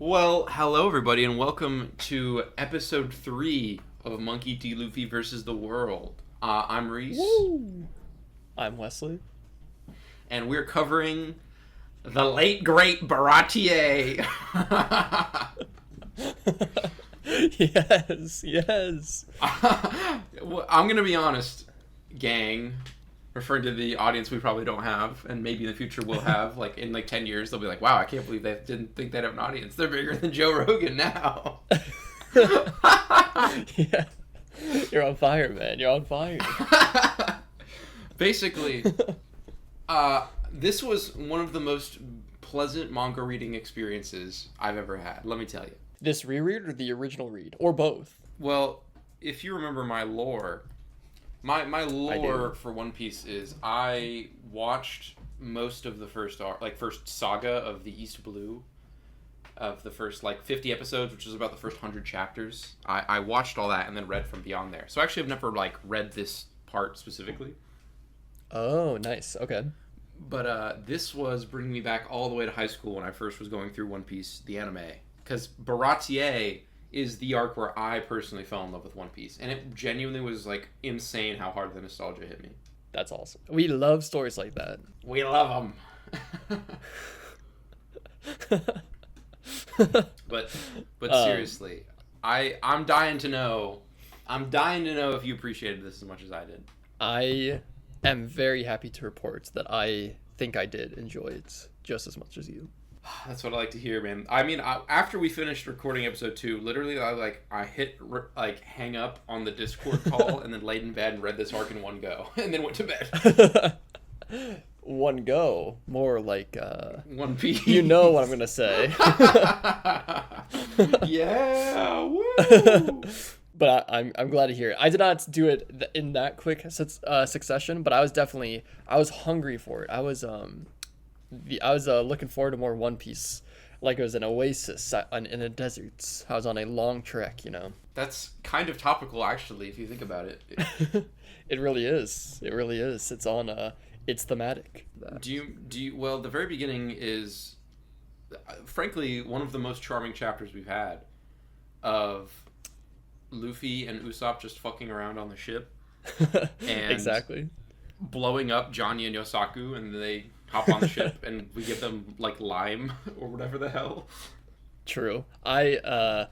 Well, hello everybody, and welcome to episode 3 of Monkey D. Luffy versus the World. I'm Reece. Woo! I'm Wesley. And we're covering the late great Baratie. Yes. Well, I'm gonna be honest, gang, referring to the audience we probably don't have, and maybe in the future we'll have, like in 10 years, they'll be like, wow, I can't believe they didn't think they'd have an audience. They're bigger than Joe Rogan now. Yeah. You're on fire, man. You're on fire. Basically, this was one of the most pleasant manga reading experiences I've ever had, let me tell you. This reread or the original read? Or both? Well, if you remember my lore, my lore for One Piece is I watched most of the first saga of the East Blue, of the first 50 episodes, which is about the first 100 chapters. I watched all that and then read from beyond there. So actually I've never read this part specifically. Oh, nice. Okay. But this was bringing me back all the way to high school when I first was going through One Piece, the anime. Because Baratie is the arc where I personally fell in love with One Piece. And it genuinely was, insane how hard the nostalgia hit me. That's awesome. We love stories like that. We love them. But seriously, I'm dying to know. I'm dying to know if you appreciated this as much as I did. I am very happy to report that I think I did enjoy it just as much as you. That's what I like to hear, man. I mean, after we finished recording episode 2, literally, I hit hang up on the Discord call and then laid in bed and read this arc in one go, and then went to bed. One go, more like One Piece. You know what I'm gonna say. Yeah, woo! But I'm glad to hear it. I did not do it in that quick succession, but I was hungry for it. I was looking forward to more One Piece, like it was an oasis in a desert. I was on a long trek, That's kind of topical, actually, if you think about it. It really is. It really is. It's thematic. Do you? Well, the very beginning is, frankly, one of the most charming chapters we've had, of Luffy and Usopp just fucking around on the ship, and exactly blowing up Johnny and Yosaku, and they hop on the ship, and we give them lime or whatever the hell. True. I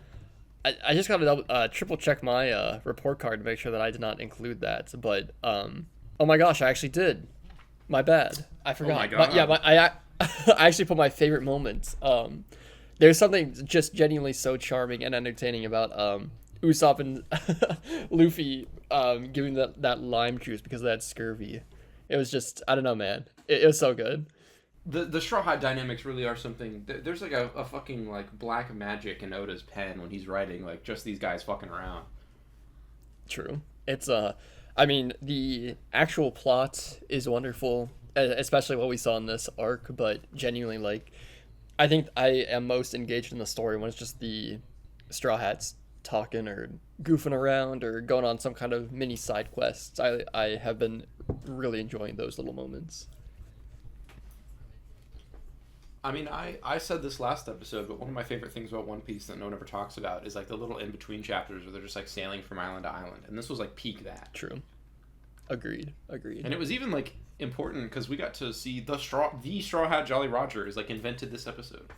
just gotta triple check my report card to make sure that I did not include that. But oh my gosh, I actually did. My bad. I forgot. Oh my god. I actually put my favorite moments. There's something just genuinely so charming and entertaining about Usopp and Luffy giving that lime juice because of that scurvy. It was just, I don't know, man. It was so good. The Straw Hat dynamics really are something. There's a fucking black magic in Oda's pen when he's writing just these guys fucking around. True. It's I mean, the actual plot is wonderful, especially what we saw in this arc, but genuinely, I think I am most engaged in the story when it's just the Straw Hats talking or goofing around or going on some kind of mini side quests. I have been really enjoying those little moments. I mean, I said this last episode, but one of my favorite things about One Piece that no one ever talks about is the little in-between chapters where they're just sailing from island to island, and this was peak that. True. Agreed. And it was even important because we got to see the Straw Hat Jolly Roger is invented this episode.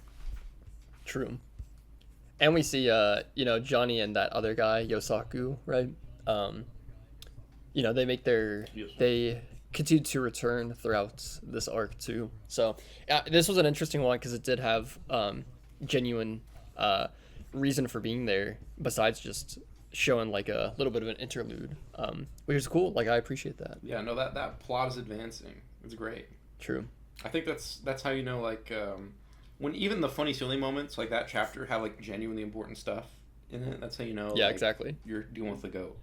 True. And we see Johnny and that other guy Yosaku, right? They make they continue to return throughout this arc too. So this was an interesting one because it did have genuine reason for being there besides just showing a little bit of an interlude, which is cool. I appreciate that. Yeah, no, that plot is advancing. It's great. True. I think that's how when even the funny silly moments that chapter have genuinely important stuff in it. That's how you know. Yeah, exactly. You're dealing with the GOAT.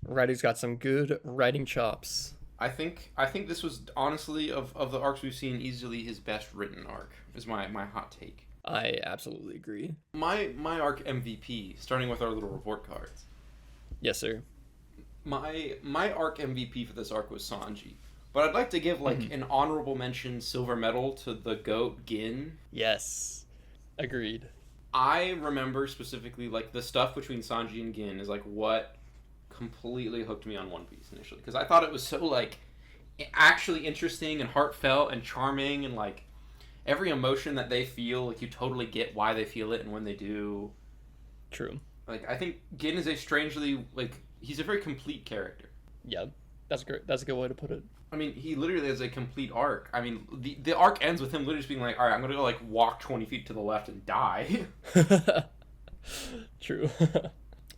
Writer's got some good writing chops. I think this was honestly of the arcs we've seen easily his best written arc. Is my hot take. I absolutely agree. My arc MVP, starting with our little report cards. Yes, sir. My arc MVP for this arc was Sanji. But I'd like to give an honorable mention silver medal to the GOAT Gin. Yes. Agreed. I remember specifically, like, the stuff between Sanji and Gin is, like, what completely hooked me on One Piece initially. Because I thought it was so, like, actually interesting and heartfelt and charming, and, like, every emotion that they feel, like, you totally get why they feel it and when they do. True. Like, I think Gin is a strangely, like, he's a very complete character. Yeah, that's great. That's a good way to put it. I mean, he literally has a complete arc. I mean, the arc ends with him literally just being like, all right, I'm going to go, like, walk 20 feet to the left and die. True.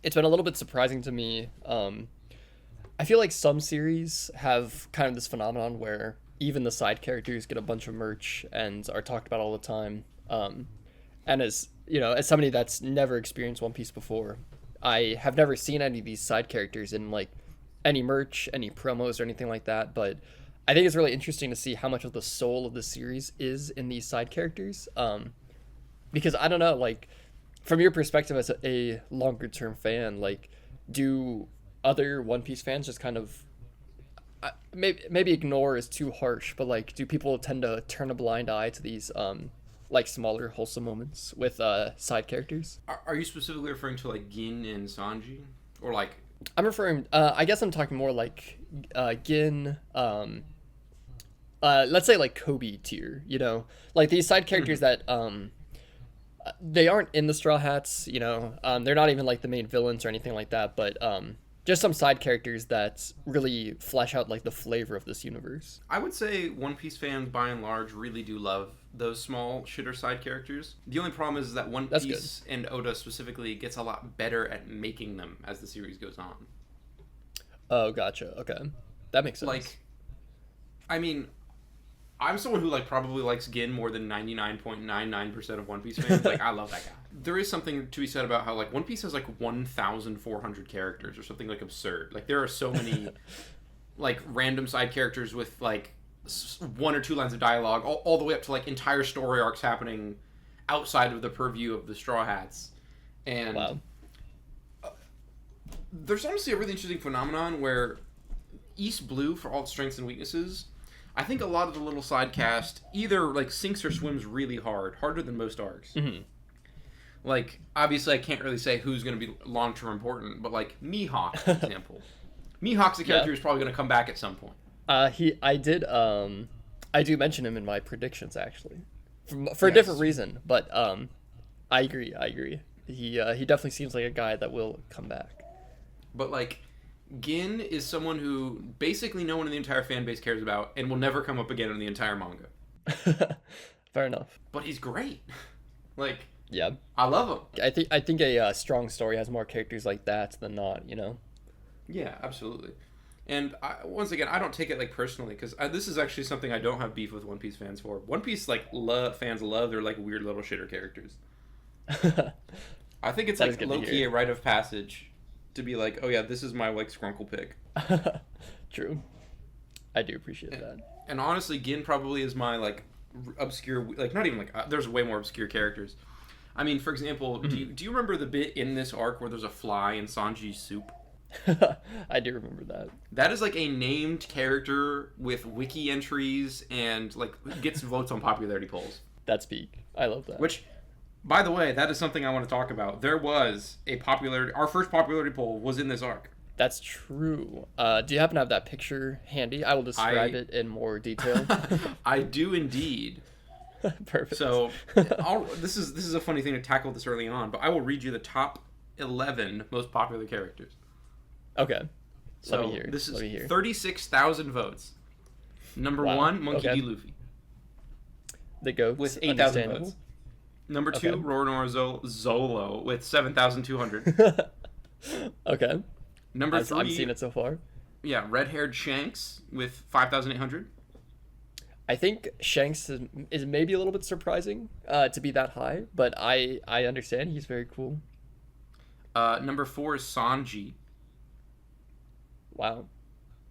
It's been a little bit surprising to me. I feel like some series have kind of this phenomenon where even the side characters get a bunch of merch and are talked about all the time. And as, you know, as somebody that's never experienced One Piece before, I have never seen any of these side characters in, like, any merch, any promos, or anything like that, but I think it's really interesting to see how much of the soul of the series is in these side characters. Because I don't know, like, from your perspective as a longer term fan, like, do other One Piece fans just kind of maybe ignore is too harsh, but, like, do people tend to turn a blind eye to these like smaller wholesome moments with side characters? Are you specifically referring to, like, Gin and Sanji, or, like, I'm referring, I guess I'm talking more like Gin, let's say like Kobe tier, you know, like these side characters that they aren't in the Straw Hats, you know, they're not even like the main villains or anything like that, but just some side characters that really flesh out like the flavor of this universe. I would say One Piece fans by and large really do love those small shitter side characters. The only problem is that One Piece and Oda specifically gets a lot better at making them as the series goes on. Oh, gotcha. Okay, that makes sense. Like, I mean, I'm someone who, like, probably likes Gin more than 99.99% of One Piece fans. Like, I love that guy. There is something to be said about how, like, One Piece has, like, 1,400 characters or something, like, absurd. Like, there are so many, like, random side characters with, like, one or two lines of dialogue, all the way up to, like, entire story arcs happening outside of the purview of the Straw Hats. And wow. There's honestly a really interesting phenomenon where East Blue, for all its strengths and weaknesses, I think a lot of the little side cast either, like, sinks or swims really hard, harder than most arcs. Mm-hmm. Like, obviously I can't really say who's going to be long-term important, but, like, Mihawk, for example. Mihawk's a character who's probably going to come back at some point. I do mention him in my predictions, actually, for a different reason, but I agree. He definitely seems like a guy that will come back. But, like, Gin is someone who basically no one in the entire fan base cares about and will never come up again in the entire manga. Fair enough. But he's great. Like, yeah, I love him. I think a strong story has more characters like that than not, you know? Yeah, absolutely. And once again, I don't take it, like, personally, because this is actually something I don't have beef with One Piece fans for. One Piece, like, fans love their, like, weird little shitter characters. I think it's, like, low-key a rite of passage to be like, oh yeah, this is my, like, Skrunkle pick. True. I do appreciate that. And honestly, Gin probably is my, like, obscure, like, not even, like, there's way more obscure characters. I mean, for example, do you remember the bit in this arc where there's a fly in Sanji's soup? I do remember that. That is, like, a named character with wiki entries and, like, gets votes on popularity polls. That's peak. I love that. Which, by the way, that is something I want to talk about. There was our first popularity poll was in this arc. That's true. Do you happen to have that picture handy? I will describe it in more detail. I do indeed. Perfect. So, this is a funny thing to tackle this early on, but I will read you the top 11 most popular characters. Okay. So, Let me hear. This is 36,000 votes. Number 1, Monkey D. Luffy. The GOAT. With 8,000 votes. Number 2, Roronoa Zolo with 7,200. Okay. Number 3, I've seen it so far. Yeah, red-haired Shanks with 5,800. I think Shanks is maybe a little bit surprising to be that high, but I understand. He's very cool. Number 4 is Sanji. Wow.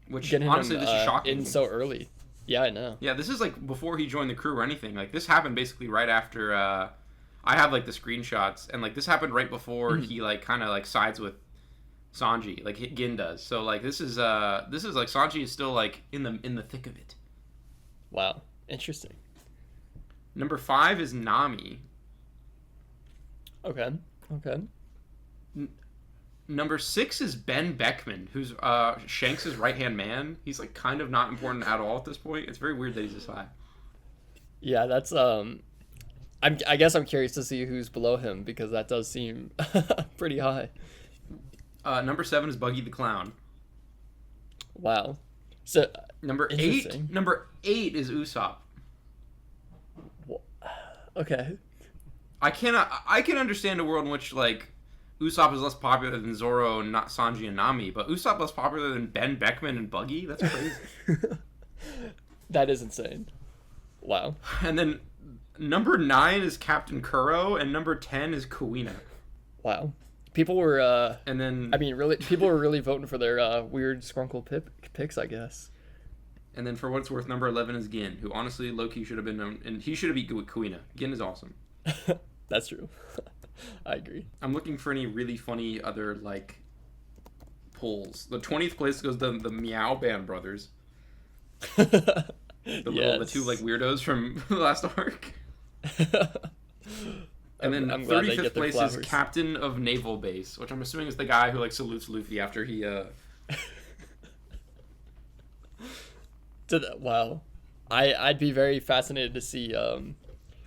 Which, getting honestly, this is shocking. In so early. Yeah, I know. Yeah, this is, like, before he joined the crew or anything. Like, this happened basically right after, I have, like, the screenshots, and, like, this happened right before he, like, kind of, like, sides with Sanji, like Gin does. So, like, this is like, Sanji is still, like, in the thick of it. Wow. Interesting. Number 5 is Nami. Okay. Okay. Number 6 is Ben Beckman, who's Shanks' right-hand man. He's like kind of not important at all at this point. It's very weird that he's this high. Yeah, that's I guess I'm curious to see who's below him because that does seem pretty high. Number 7 is Buggy the Clown. Wow. So Number 8 is Usopp. Okay. I can understand a world in which like Usopp is less popular than Zoro and not Sanji and Nami, but Usopp less popular than Ben Beckman and Buggy? That's crazy. That is insane. Wow. And then number 9 is Captain Kuro, and number 10 is Kuina. Wow. People were and then I mean really people were really voting for their weird Scrunkle picks, I guess. And then for what it's worth, number 11 is Gin, who honestly low-key should have been known, and he should have beat Kuina. Gin is awesome. That's true. I agree. I'm looking for any really funny other like polls. The 20th place goes to the Meow Band brothers. The two like weirdos from the last arc. And then 35th place is Captain of Naval Base, which I'm assuming is the guy who like salutes Luffy after he Wow. I'd be very fascinated to see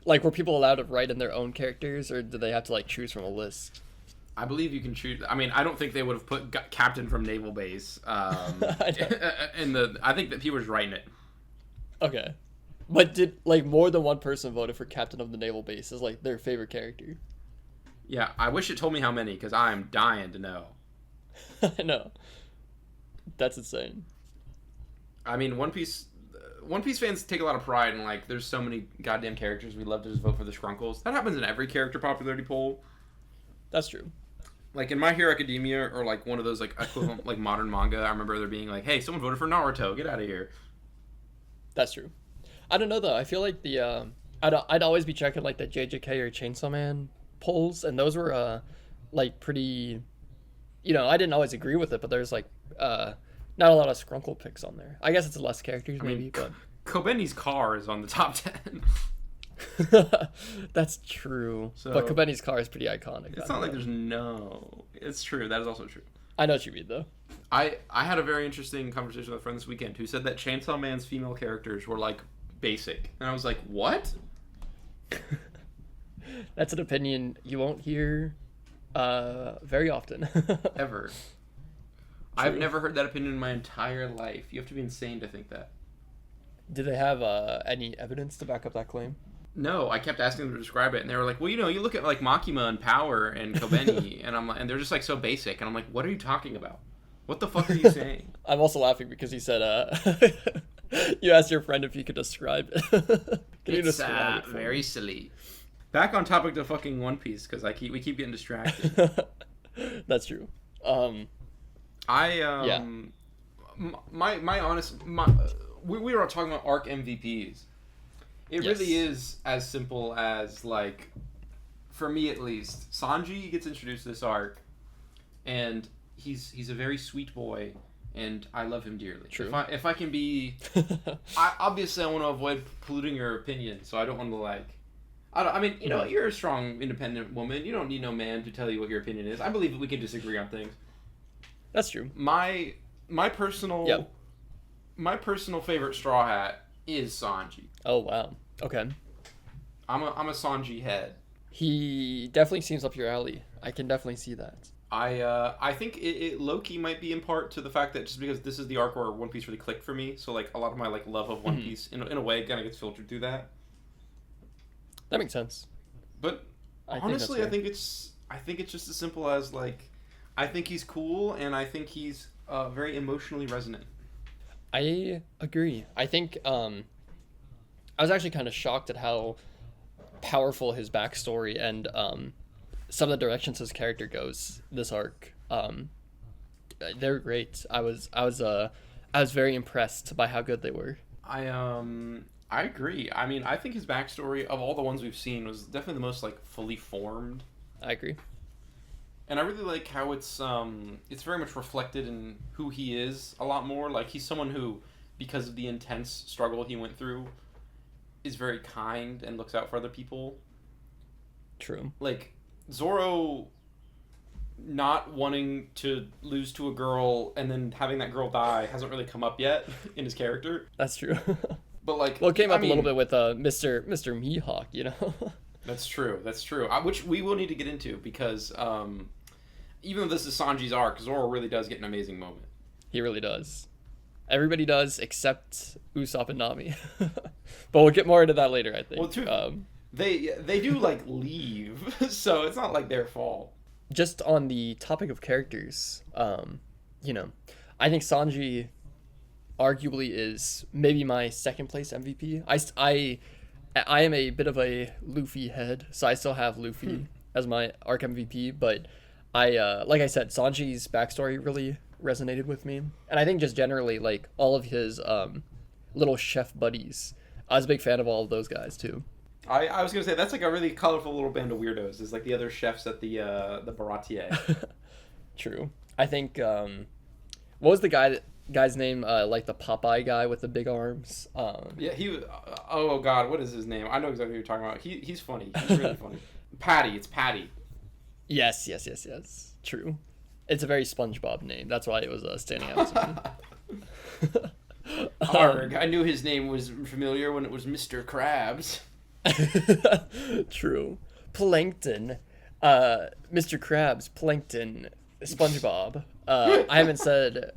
like were people allowed to write in their own characters or do they have to like choose from a list? I believe you can choose. I mean, I don't think they would have put Captain from Naval Base I think that he was writing it. Okay. But did like more than one person voted for Captain of the Naval Base as like their favorite character? Yeah, I wish it told me how many because I'm dying to know. I know. That's insane. I mean, One Piece fans take a lot of pride in like there's so many goddamn characters we love to just vote for the Scrunkles. That happens in every character popularity poll. That's true. Like in My Hero Academia or like one of those like equivalent like modern manga, I remember there being like, "Hey, someone voted for Naruto. Get out of here." That's true. I don't know though. I feel like the I'd always be checking like the JJK or Chainsaw Man polls, and those were like pretty. You know, I didn't always agree with it, but there's like not a lot of Scrunkle picks on there. I guess it's less characters maybe, but Kobeni's car is on the top 10. That's true. So, but Kobeni's car is pretty iconic. It's not like there's no. It's true. That is also true. I know what you mean though. I had a very interesting conversation with a friend this weekend who said that Chainsaw Man's female characters were like basic, and I was like, what? That's an opinion you won't hear very often. Ever. I've never heard that opinion in my entire life. You have to be insane to think that. Do they have any evidence to back up that claim? No, I kept asking them to describe it, and they were like, well, you know, you look at like Makima and Power and Kobeni, and I'm like, and they're just like so basic, and I'm like, what are you talking about? What the fuck are you saying? I'm also laughing because he said, you asked your friend if he could describe it. Can you describe it very silly. Back on topic to fucking One Piece, because we keep getting distracted. That's true. Yeah. My honest, we were talking about arc MVPs. It really is as simple as like, for me at least, Sanji gets introduced to this arc, and he's a very sweet boy, and I love him dearly. True. If I can be, obviously I want to avoid polluting your opinion, so I don't want to like. I mean, you know, you're a strong, independent woman. You don't need no man to tell you what your opinion is. I believe that we can disagree on things. That's true. My personal favorite Straw Hat is Sanji. Oh wow. Okay. I'm a Sanji head. He definitely seems up your alley. I can definitely see that. I think it low-key might be in part to the fact that just because this is the arc where One Piece really clicked for me, so like a lot of my like love of One Piece in a way kind of gets filtered through that. That makes sense. But honestly, I think it's just as simple as like, I think he's cool and I think he's very emotionally resonant. I agree. I think I was actually kind of shocked at how powerful his backstory and some of the directions his character goes this arc. They're great. I was very impressed by how good they were. I agree. I mean, I think his backstory of all the ones we've seen was definitely the most like fully formed. I agree. And I really like how it's very much reflected in who he is a lot more. Like he's someone who, because of the intense struggle he went through, is very kind and looks out for other people. True. Like Zoro not wanting to lose to a girl and then having that girl die hasn't really come up yet in his character. That's true. But like, well, it came up a little bit with Mr. Mihawk, you know. That's true. Which we will need to get into because even though this is Sanji's arc, Zoro really does get an amazing moment. He really does. Everybody does except Usopp and Nami. But we'll get more into that later, I think. Well, too, they do like leave, so it's not like their fault. Just on the topic of characters, you know, I think Sanji arguably is maybe my second place MVP. I am a bit of a Luffy head, so I still have Luffy as my arc MVP, but I like I said, Sanji's backstory really resonated with me, and I think just generally like all of his little chef buddies, I was a big fan of all of those guys too. I was gonna say that's like a really colorful little band of weirdos. It's like the other chefs at the Baratie. True. I think what was the guy's name? Like the Popeye guy with the big arms. Yeah, he was. Oh God, what is his name? I know exactly what you're talking about. He's funny. He's really funny. Patty. It's Patty. Yes. True. It's a very SpongeBob name. That's why it was standing out to me. Arg, I knew his name was familiar when it was Mr. Krabs. True. Plankton. Mr. Krabs, Plankton, SpongeBob. I haven't said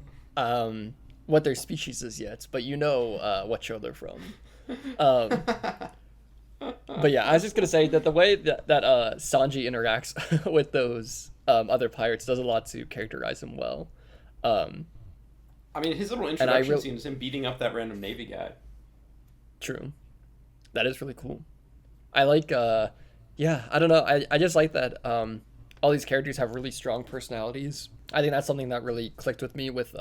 what their species is yet, but you know what show they're from. But yeah, I was just gonna say that the way that Sanji interacts with those other pirates does a lot to characterize him well. I mean, his little introduction scene is him beating up that random Navy guy. True. That is really cool. I like, I don't know. I just like that all these characters have really strong personalities. I think that's something that really clicked with me with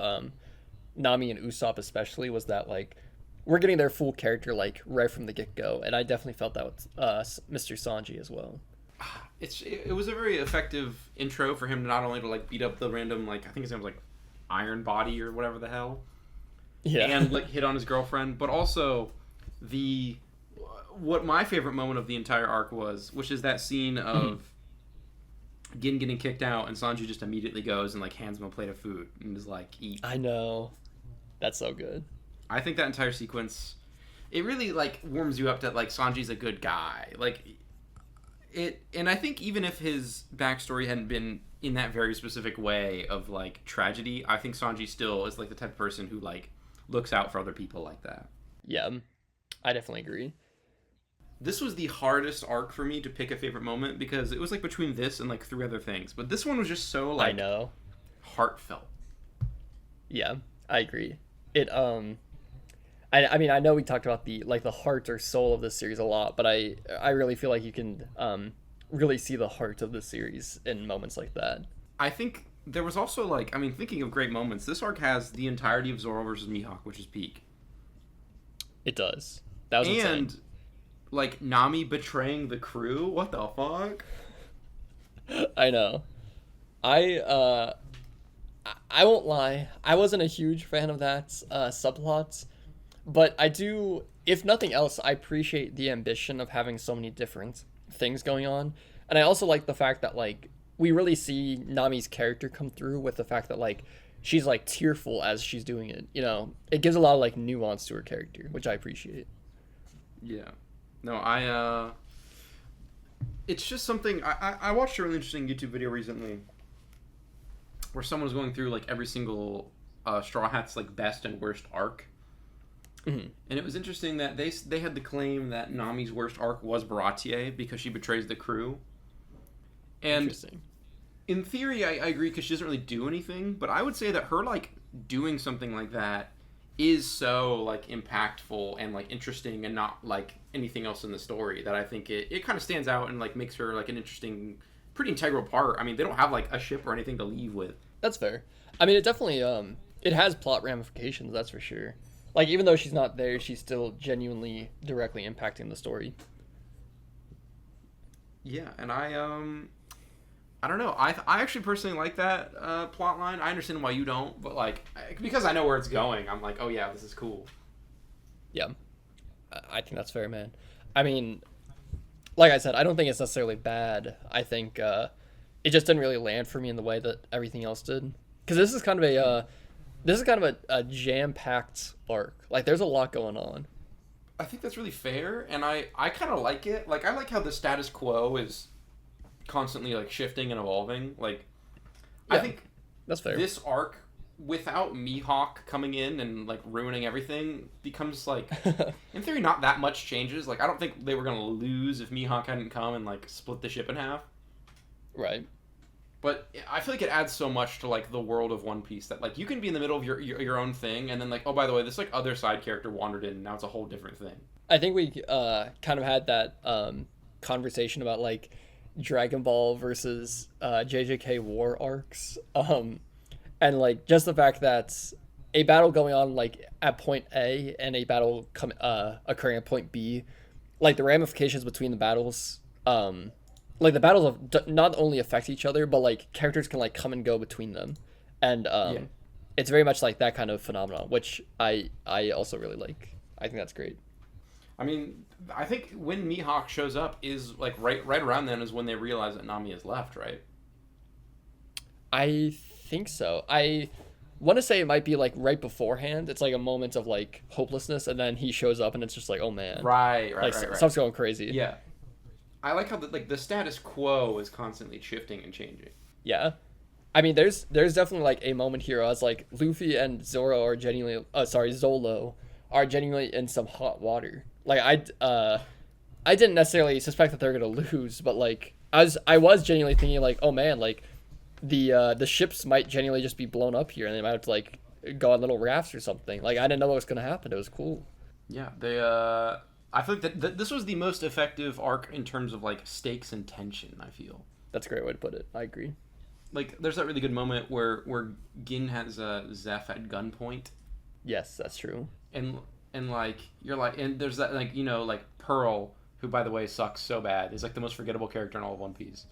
Nami and Usopp especially, was that, like, we're getting their full character, like, right from the get-go. And I definitely felt that with Mr. Sanji as well. It was a very effective intro for him, not only to, like, beat up the random, like, I think his name was, like, Iron Body or whatever the hell. Yeah. And, like, hit on his girlfriend, but also what my favorite moment of the entire arc was, which is that scene of Gin getting kicked out and Sanji just immediately goes and like hands him a plate of food and is like, eat. I know. That's so good. I think that entire sequence, it really like warms you up that like Sanji's a good guy. Like it, and I think even if his backstory hadn't been in that very specific way of like tragedy, I think Sanji still is like the type of person who like looks out for other people like that. Yeah, I definitely agree. This was the hardest arc for me to pick a favorite moment because it was like between this and like 3 other things. But this one was just so like I know, heartfelt. Yeah, I agree. It I mean I know we talked about the like the heart or soul of this series a lot, but I really feel like you can really see the heart of the series in moments like that. I think there was also like, I mean, thinking of great moments, this arc has the entirety of Zoro versus Mihawk, which is peak. It does. That was insane. And like Nami betraying the crew. What the fuck? I know. I won't lie. I wasn't a huge fan of that subplot, but I do. If nothing else, I appreciate the ambition of having so many different things going on, and I also like the fact that like we really see Nami's character come through with the fact that like she's like tearful as she's doing it. You know, it gives a lot of like nuance to her character, which I appreciate. Yeah. No, it's just something, I watched a really interesting YouTube video recently where someone was going through, like, every single Straw Hat's, like, best and worst arc. Mm-hmm. And it was interesting that they had the claim that Nami's worst arc was Baratie because she betrays the crew. And interesting. In theory, I agree because she doesn't really do anything, but I would say that her, like, doing something like that is so like impactful and like interesting and not like anything else in the story that I think it kind of stands out and like makes her like an interesting, pretty integral part. I mean, they don't have like a ship or anything to leave with. That's fair. I mean, it definitely it has plot ramifications, that's for sure. Like even though she's not there, she's still genuinely directly impacting the story. Yeah, and I don't know. I actually personally like that plot line. I understand why you don't, but like because I know where it's going, I'm like, oh yeah, this is cool. Yeah, I think that's fair, man. I mean, like I said, I don't think it's necessarily bad. I think it just didn't really land for me in the way that everything else did. Because this is kind of a jam-packed arc. Like, there's a lot going on. I think that's really fair, and I kind of like it. Like, I like how the status quo is constantly, like, shifting and evolving. Like, yeah, I think that's fair. This arc, without Mihawk coming in and, like, ruining everything, becomes, like, in theory, not that much changes. Like, I don't think they were going to lose if Mihawk hadn't come and, like, split the ship in half. Right. But I feel like it adds so much to, like, the world of One Piece that, like, you can be in the middle of your own thing, and then, like, oh, by the way, this, like, other side character wandered in, and now it's a whole different thing. I think we kind of had that conversation about, like, Dragon Ball versus JJK War arcs. And, like, just the fact that a battle going on, like, at point A and a battle occurring at point B, like, the ramifications between the battles, like, the battles not only affect each other, but, like, characters can, like, come and go between them. And it's very much like that kind of phenomenon, which I also really like. I think that's great. I mean, I think when Mihawk shows up is, like, right around then is when they realize that Nami has left, right? I think so. I want to say it might be, like, right beforehand. It's, like, a moment of, like, hopelessness, and then he shows up, and it's just like, oh, man. Right. Stuff's going crazy. Yeah. I like how the status quo is constantly shifting and changing. Yeah. I mean, there's definitely, like, a moment here. I was like, Luffy and Zoro are genuinely, Zolo are genuinely in some hot water. Like, I didn't necessarily suspect that they're gonna lose, but, like, I was genuinely thinking, like, oh man, like, the ships might genuinely just be blown up here, and they might have to, like, go on little rafts or something. Like, I didn't know what was gonna happen. It was cool. Yeah, I feel like that this was the most effective arc in terms of, like, stakes and tension, I feel. That's a great way to put it. I agree. Like, there's that really good moment where Gin has Zeph at gunpoint. Yes, that's true. And like, you're like, and there's that, like, you know, like, Pearl, who, by the way, sucks so bad, is, like, the most forgettable character in all of One Piece.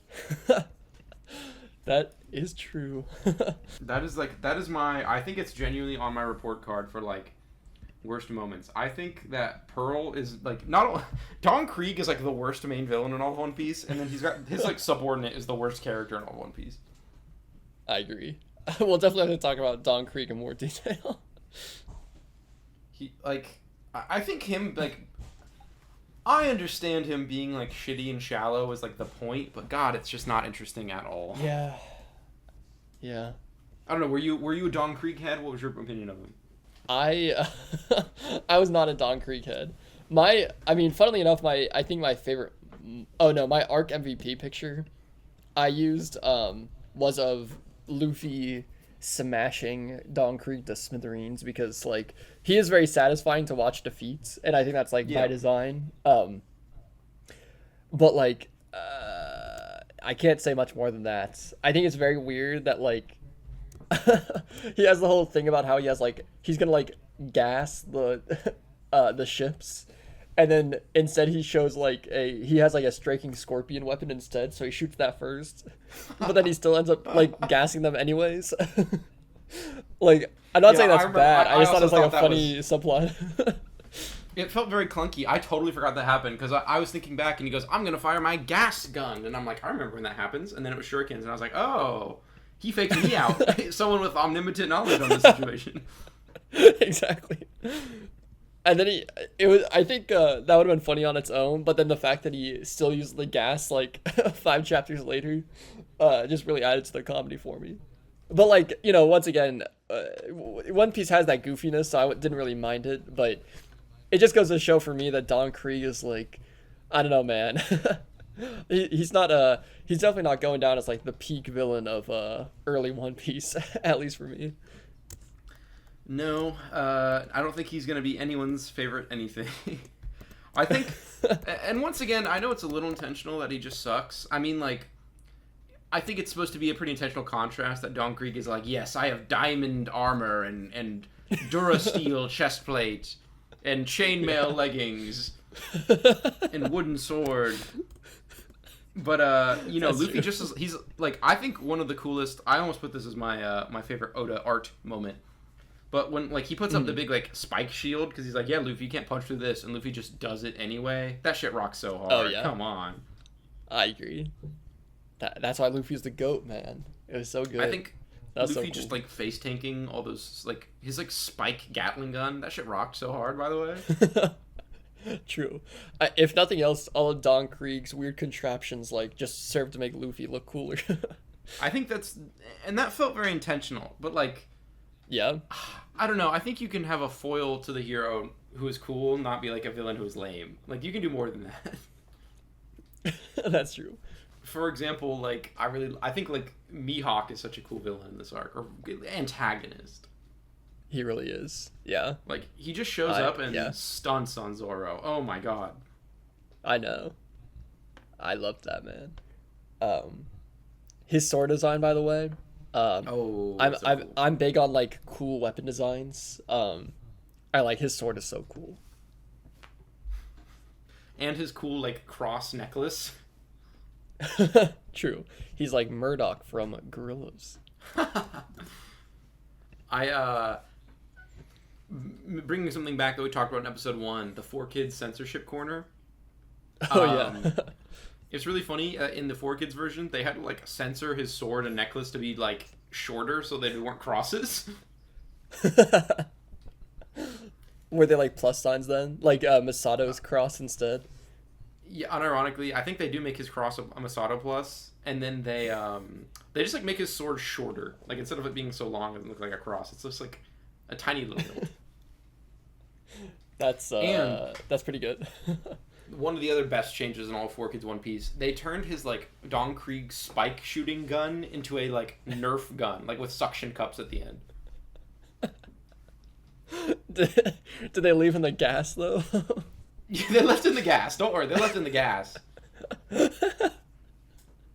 That is true. that is my, I think it's genuinely on my report card for, like, worst moments. I think that Pearl is, like, not Don Krieg is, like, the worst main villain in all of One Piece, and then he's got his, like, subordinate is the worst character in all of One Piece. I agree. We'll definitely have to talk about Don Krieg in more detail. He, like, I think him, like, I understand him being, like, shitty and shallow is, like, the point, but God, it's just not interesting at all. Yeah. I don't know. Were you a Don Krieg head? What was your opinion of him? I was not a Don Krieg head. Funnily enough, my arc MVP picture I used was of Luffy smashing Don Krieg to smithereens, because, like, he is very satisfying to watch defeats, and I think that's, like, by design. But, like, I can't say much more than that. I think it's very weird that, like, he has the whole thing about how he's gonna, like, gas the ships, and then instead he shows, like, he has, like, a striking scorpion weapon instead, so he shoots that first, but then he still ends up, like, gassing them anyways. Like, I'm not saying that's bad. I just thought it was, like, a funny subplot. It felt very clunky. I totally forgot that happened, because I was thinking back, and he goes, I'm gonna fire my gas gun, and I'm like, I remember when that happens, and then it was shurikens, and I was like, oh, he faked me out. Someone with omnipotent knowledge on this situation. Exactly. And then I think that would have been funny on its own, but then the fact that he still used the gas, like, 5 chapters later, just really added to the comedy for me. But, like, you know, once again, One Piece has that goofiness, so I didn't really mind it, but it just goes to show for me that Don Krieg is, like, I don't know, man. He's definitely not going down as, like, the peak villain of early One Piece, at least for me. No, I don't think he's going to be anyone's favorite anything. I think, and once again, I know it's a little intentional that he just sucks. I mean, like, I think it's supposed to be a pretty intentional contrast that Don Krieg is like, yes, I have diamond armor and Durasteel chestplate and chainmail leggings and wooden sword. But, you know, Luffy he's, like, I think one of the coolest, I almost put this as my favorite Oda art moment. But when like he puts up the big like spike shield because he's like, yeah, Luffy, you can't punch through this, and Luffy just does it anyway. That shit rocks so hard. Oh, yeah. Come on. I agree. That's why Luffy's the GOAT, man. It was so good. I think That's Luffy so cool. just like face tanking all those like his like spike Gatling gun. That shit rocked so hard, by the way. True. If nothing else, all of Don Krieg's weird contraptions like just serve to make Luffy look cooler. I think that felt very intentional. But like, yeah. I don't know. I think you can have a foil to the hero who is cool, not be like a villain who is lame. Like you can do more than that. That's true. For example, like I think like Mihawk is such a cool villain in this arc, or antagonist. He really is. Yeah. Like he just shows up and stunts on Zoro. Oh my god. I know. I loved that, man. His sword design, by the way. I'm big on like cool weapon designs. I like his sword is so cool. And his cool like cross necklace. True. He's like Murdoch from Gorillas. Bringing something back that we talked about in episode 1, the 4Kids censorship corner. Oh yeah. It's really funny. In the 4Kids version, they had to like censor his sword and necklace to be like shorter so that they weren't crosses. Were they like plus signs then? Like Masato's cross instead? Yeah, unironically, I think they do make his cross a Masato plus, and then they just like make his sword shorter. Like instead of it being so long, it doesn't look like a cross. It's just like a tiny little hilt. That's pretty good. One of the other best changes in all 4Kids One Piece, they turned his like Don Krieg spike shooting gun into a like Nerf gun, like with suction cups at the end. Did they leave in the gas though? Yeah, they left in the gas. Don't worry, they left in the gas.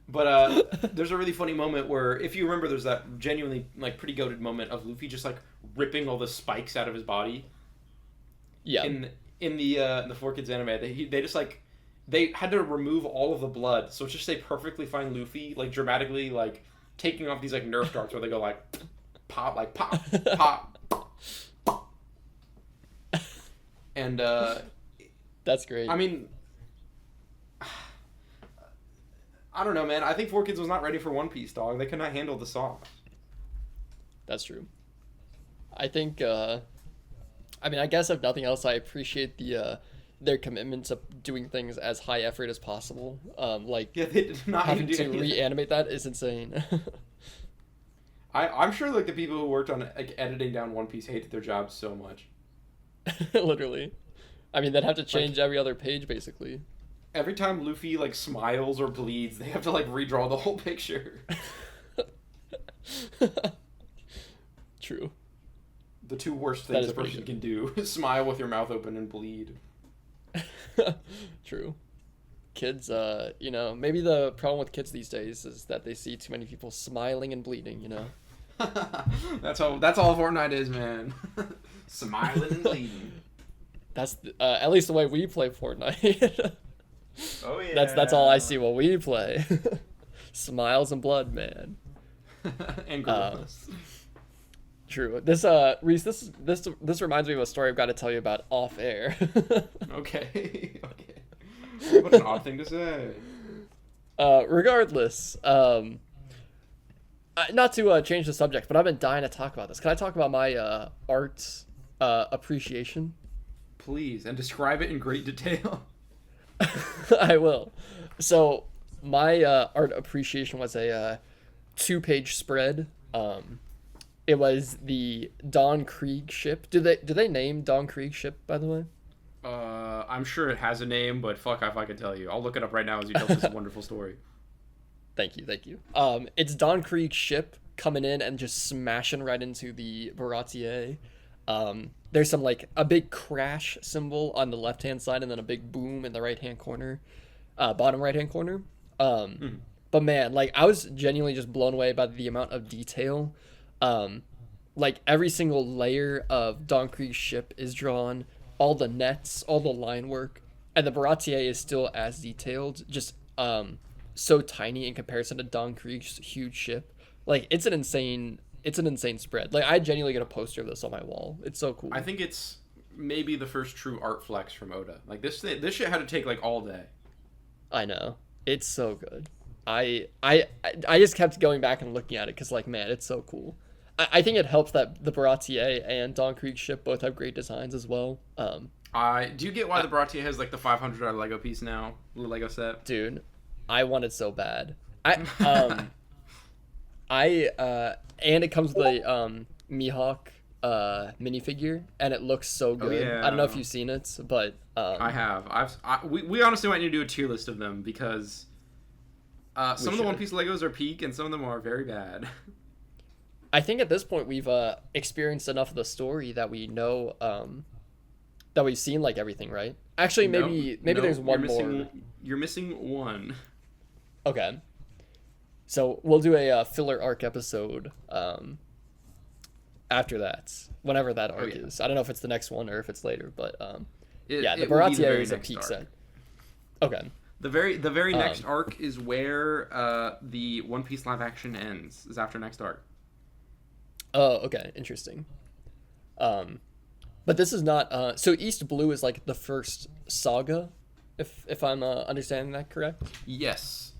But there's a really funny moment where, if you remember, there's that genuinely like pretty goated moment of Luffy just like ripping all the spikes out of his body. Yeah. In the 4Kids anime, they just like they had to remove all of the blood, so it's just a perfectly fine Luffy like dramatically like taking off these like Nerf darts where they go like pop, like pop, pop, and that's great. I mean, I don't know, man. I think 4Kids was not ready for One Piece, dog. They could not handle the sauce. That's true. I think. I mean, I guess if nothing else, I appreciate their commitment to doing things as high effort as possible. Like yeah, they did not having even do to reanimate that is insane. I'm sure like the people who worked on like editing down One Piece hated their jobs so much. Literally. I mean, they'd have to change every other page, basically. Every time Luffy, like, smiles or bleeds, they have to, like, redraw the whole picture. True. The two worst things a person can do. Smile with your mouth open and bleed. True. Kids, maybe the problem with kids these days is that they see too many people smiling and bleeding, you know? That's all Fortnite is, man. Smiling and bleeding. That's at least the way we play Fortnite. Oh yeah. That's all I see while we play. Smiles and blood, man. And goodness. True. This Reece, this reminds me of a story I've got to tell you about off air. Okay. What an odd thing to say. Regardless, not to change the subject, but I've been dying to talk about this. Can I talk about my art appreciation? Please, and describe it in great detail. I will. So my art appreciation was a 2-page spread. It was the Don Krieg ship. Do they name Don Krieg ship, by the way? I'm sure it has a name, but fuck if I could tell you. I'll look it up right now as you tell this wonderful story. Thank you. It's Don Krieg's ship coming in and just smashing right into the Baratie. There's some like a big crash symbol on the left-hand side and then a big boom in the right-hand corner, bottom right-hand corner. But man, like I was genuinely just blown away by the amount of detail. Like every single layer of Don Krieg's ship is drawn, all the nets, all the line work, and the Baratie is still as detailed, just so tiny in comparison to Don Krieg's huge ship. Like it's an insane it's an insane spread. Like I genuinely get a poster of this on my wall. It's so cool. I think it's maybe the first true art flex from Oda. Like this shit had to take like all day. I know. It's so good. I just kept going back and looking at it because, like, man, it's so cool. I think it helps that the Baratie and Dawn Creek ship both have great designs as well. Do you get why the Baratie has, like, the $500 Lego piece now? The Lego set? Dude, I want it so bad. And it comes with the Mihawk minifigure, and it looks so good. Oh, yeah. I don't know if you've seen it, but I have. We honestly might need to do a tier list of them because some of the One Piece Legos are peak, and some of them are very bad. I think at this point we've experienced enough of the story that we know that we've seen like everything, right? Actually, maybe there's one more. You're missing one. Okay. So we'll do a filler arc episode after that, whenever that arc is. I don't know if it's the next one or if it's later, but the Baratie is a peak set. Okay. The very next arc is where the One Piece live action ends. Is after next arc. Oh, okay, interesting. But this is not. So East Blue is like the first saga, if I'm understanding that correct. Yes.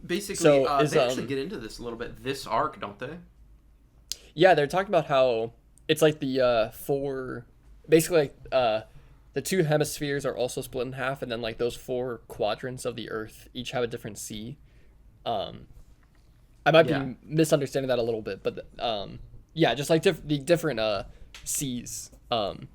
Basically, so they actually get into this a little bit. This arc, don't they? Yeah, they're talking about how it's like the basically like the two hemispheres are also split in half, and then like those 4 quadrants of the Earth each have a different sea. I might be misunderstanding that a little bit, but just like the different seas. And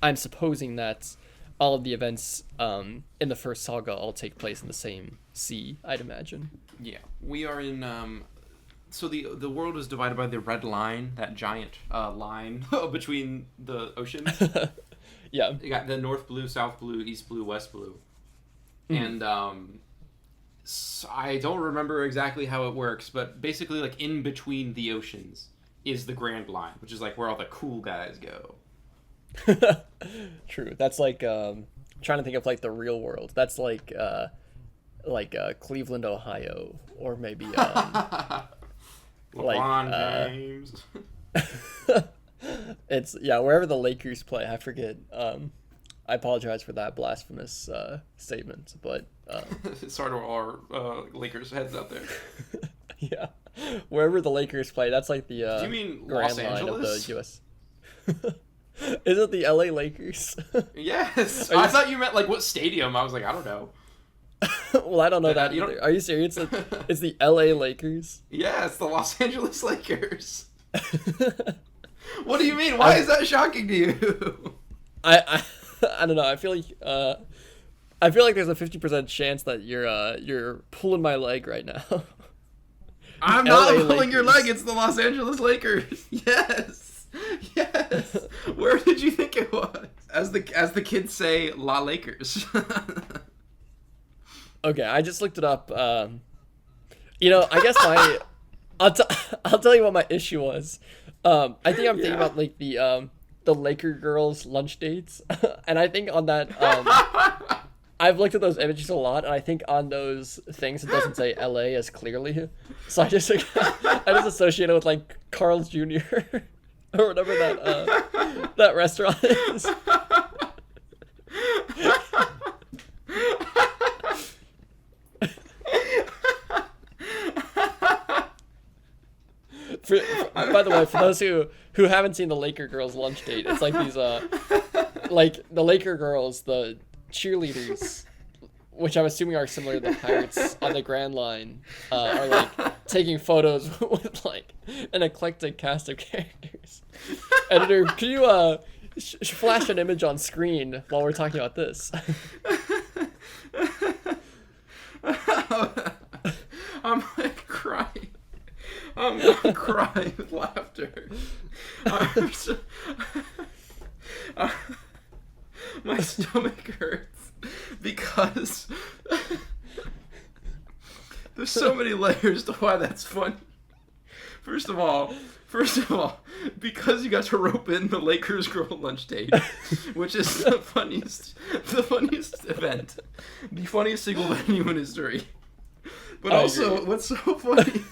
I'm supposing that all of the events in the first saga all take place in the same sea, I'd imagine. Yeah, we are in. So the world is divided by the red line, that giant line between the oceans. Yeah. You got the North Blue, South Blue, East Blue, West Blue, and I don't remember exactly how it works, but basically, like, in between the oceans is the Grand Line, which is, like, where all the cool guys go. True. That's like, trying to think of, like, the real world. That's like Cleveland, Ohio, or maybe, LeBron James. It's, wherever the Lakers play. I forget. I apologize for that blasphemous statement, but sorry to all our Lakers heads out there. Yeah, wherever the Lakers play, that's like the do you mean Grand Los Line Angeles? of the U.S. Is it the LA Lakers? Yes, I thought you meant like what stadium. I was like, I don't know. Well, I don't know that either. Are you serious? It's the LA Lakers. Yeah, it's the Los Angeles Lakers. What do you mean? Why is that shocking to you? I don't know. I feel like there's a 50% chance that you're pulling my leg right now. I'm not pulling your leg. It's the Los Angeles Lakers. Yes. Where did you think it was? As the kids say, La Lakers. Okay, I just looked it up. I guess I'll tell you what my issue was. I think I'm thinking about like the Laker girls lunch dates, and I think on that I've looked at those images a lot, and I think on those things it doesn't say LA as clearly, so I just associate it with like Carl's Jr. or whatever that restaurant is. By the way, for those who haven't seen the Laker girls lunch date, it's like these like the Laker girls, the cheerleaders, which I'm assuming are similar to the Pirates on the Grand Line, are like taking photos with like an eclectic cast of characters. Editor, can you flash an image on screen while we're talking about this? I'm like crying. I'm gonna cry with laughter. My stomach hurts because there's so many layers to why that's funny. First of all, because you got to rope in the Lakers girl lunch date, which is the funniest event, the funniest single venue in history. But also, what's so funny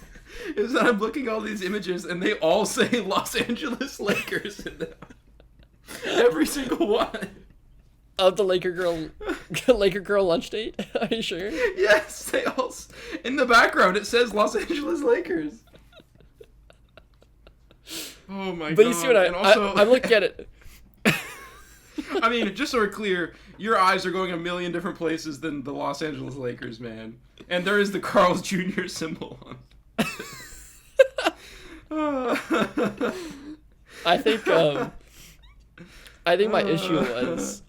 is that I'm looking at all these images and they all say Los Angeles Lakers in them. Every single one. Of the Laker girl lunch date? Are you sure? Yes, they all. In the background, it says Los Angeles Lakers. Oh my god! But you see what I'm looking at it. I mean, just so we're clear, your eyes are going a million different places than the Los Angeles Lakers, man. And there is the Carl's Jr. symbol on. I think my issue was,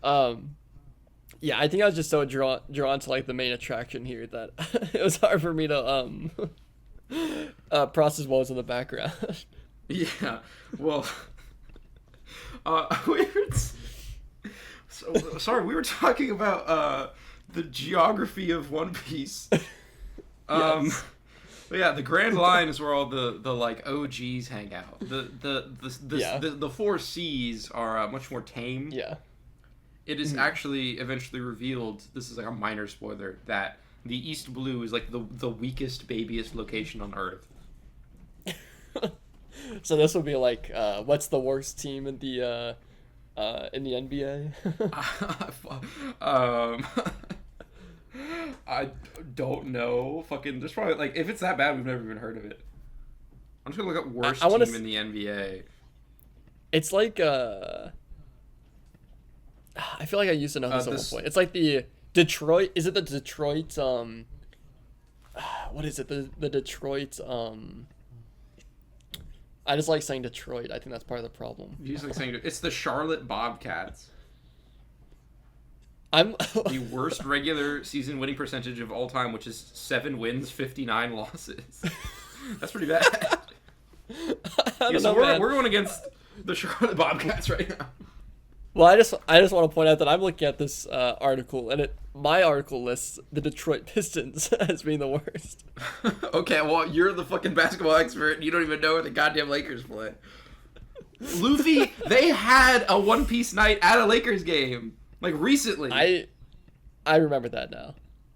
yeah, I think I was just so drawn to like the main attraction here that it was hard for me to process what was in the background. Yeah, well, sorry, we were talking about the geography of One Piece. Yes. But yeah, the Grand Line is where all the like OGs hang out. The four C's are much more tame. Yeah. It is actually eventually revealed, this is like a minor spoiler, that the East Blue is like the weakest, babiest location on Earth. So this would be like, what's the worst team in the NBA? I don't know. Fucking, there's probably like, if it's that bad, we've never even heard of it. I'm just gonna look up worst team in the NBA. It's like I feel like I used to know this at one point. It's like the Detroit. Is it the Detroit? What is it? The Detroit. I just like saying Detroit. I think that's part of the problem. You just like saying it's the Charlotte Bobcats. I'm the worst regular season winning percentage of all time, which is 7 wins, 59 losses. That's pretty bad. We're going against the Charlotte Bobcats right now. Well, I just want to point out that I'm looking at this article, and my article lists the Detroit Pistons as being the worst. Okay, well, you're the fucking basketball expert, and you don't even know where the goddamn Lakers play. Luffy, they had a One Piece night at a Lakers game. Like, recently. I remember that now.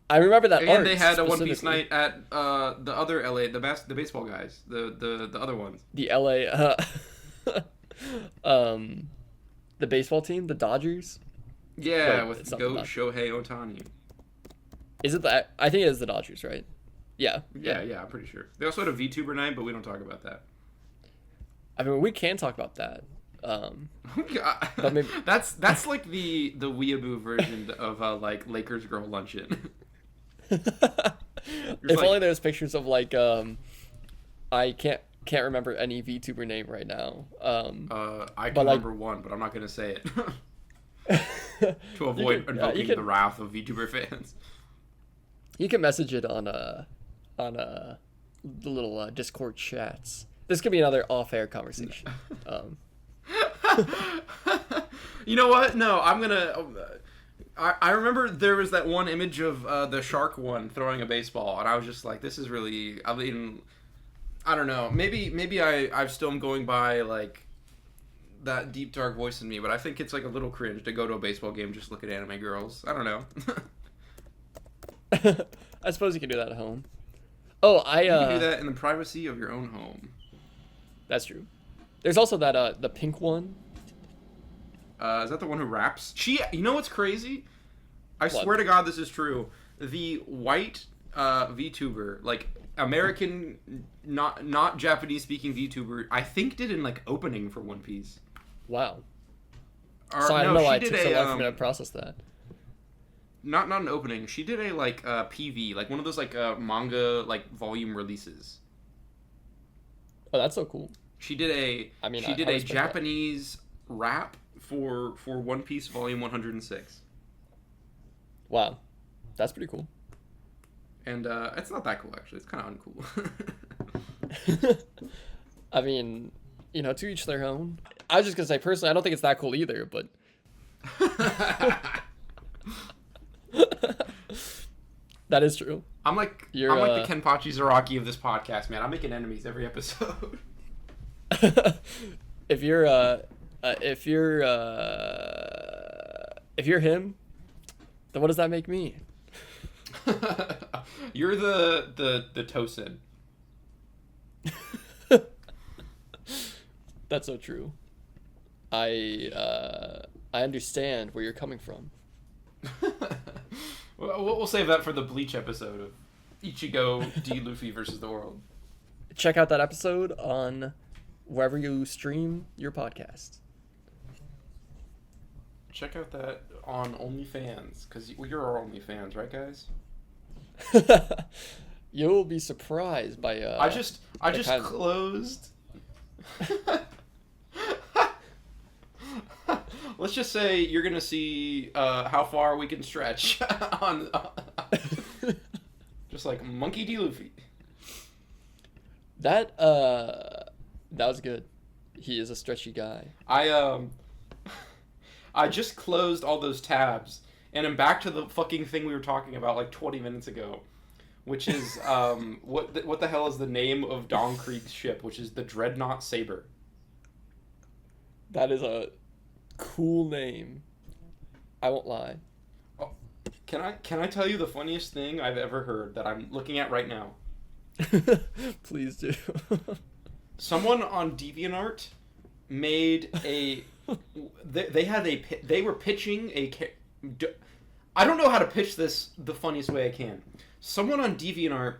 I remember that. And they had a One Piece night at the other LA, the baseball guys, the other ones. The LA, the baseball team, the Dodgers. Yeah, with GOAT Shohei Ohtani. Is it that? I think it is the Dodgers, right? Yeah. Yeah, I'm pretty sure. They also had a VTuber night, but we don't talk about that. I mean, we can talk about that. But maybe... that's like the weeaboo version of like Lakers girl luncheon. If only there's pictures of like I can't remember any VTuber name right now. I can remember one, but I'm not gonna say it to avoid invoking the wrath of VTuber fans. You can message it on the little Discord chats. This could be another off-air conversation. You know what? No, I'm gonna. I remember there was that one image of the shark one throwing a baseball, and I was just like, "This is really." I mean, I don't know. Maybe I still am going by like that deep dark voice in me, but I think it's like a little cringe to go to a baseball game just look at anime girls. I don't know. I suppose you can do that at home. Oh, you can do that in the privacy of your own home. That's true. There's also that the pink one. Is that the one who raps? You know what's crazy? I swear to God this is true. The white VTuber, like American, not Japanese speaking VTuber, I think did an like opening for One Piece. Wow. So I don't know why it took so long for me to process that. Not an opening. She did a like PV, like one of those like manga like volume releases. Oh, that's so cool. She did a Japanese rap for One Piece Volume 106. Wow, that's pretty cool. And it's not that cool actually. It's kind of uncool. I mean, to each their own. I was just gonna say personally, I don't think it's that cool either, but. That is true. I'm like the Kenpachi Zaraki of this podcast, man. I'm making enemies every episode. If you're him, then what does that make me? You're the Tosin. That's so true. I understand where you're coming from. We'll save that for the Bleach episode of Ichigo D. Luffy versus the world. Check out that episode on wherever you stream your podcast. Check out that on OnlyFans, because you're our OnlyFans, right, guys? You'll be surprised by I just closed. Let's just say you're gonna see how far we can stretch on just like Monkey D. Luffy. That was good. He is a stretchy guy. I just closed all those tabs and I'm back to the fucking thing we were talking about like 20 minutes ago, which is what the hell is the name of Don Krieg's ship, which is the Dreadnought Saber. That is a cool name. I won't lie. Oh, can I tell you the funniest thing I've ever heard that I'm looking at right now? Please do. Someone on DeviantArt made a. They were pitching a. I don't know how to pitch this the funniest way I can. Someone on DeviantArt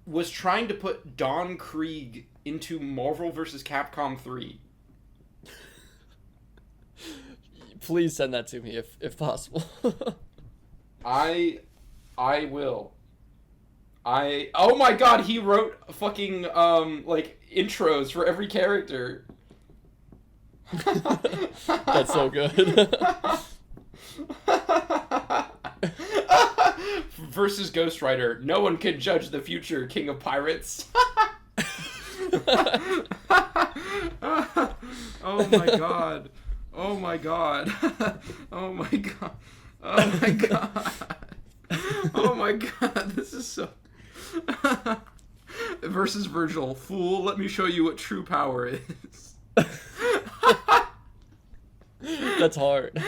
was trying to put Don Krieg into Marvel vs. Capcom 3. Please send that to me if possible. I will. Oh my god, he wrote fucking like intros for every character. That's so good. Versus Ghost Rider. No one can judge the future, King of Pirates. Oh my god. Oh my god. Oh my god. Oh my god. Oh my god. This is so... Versus Virgil. Fool, let me show you what true power is. That's hard.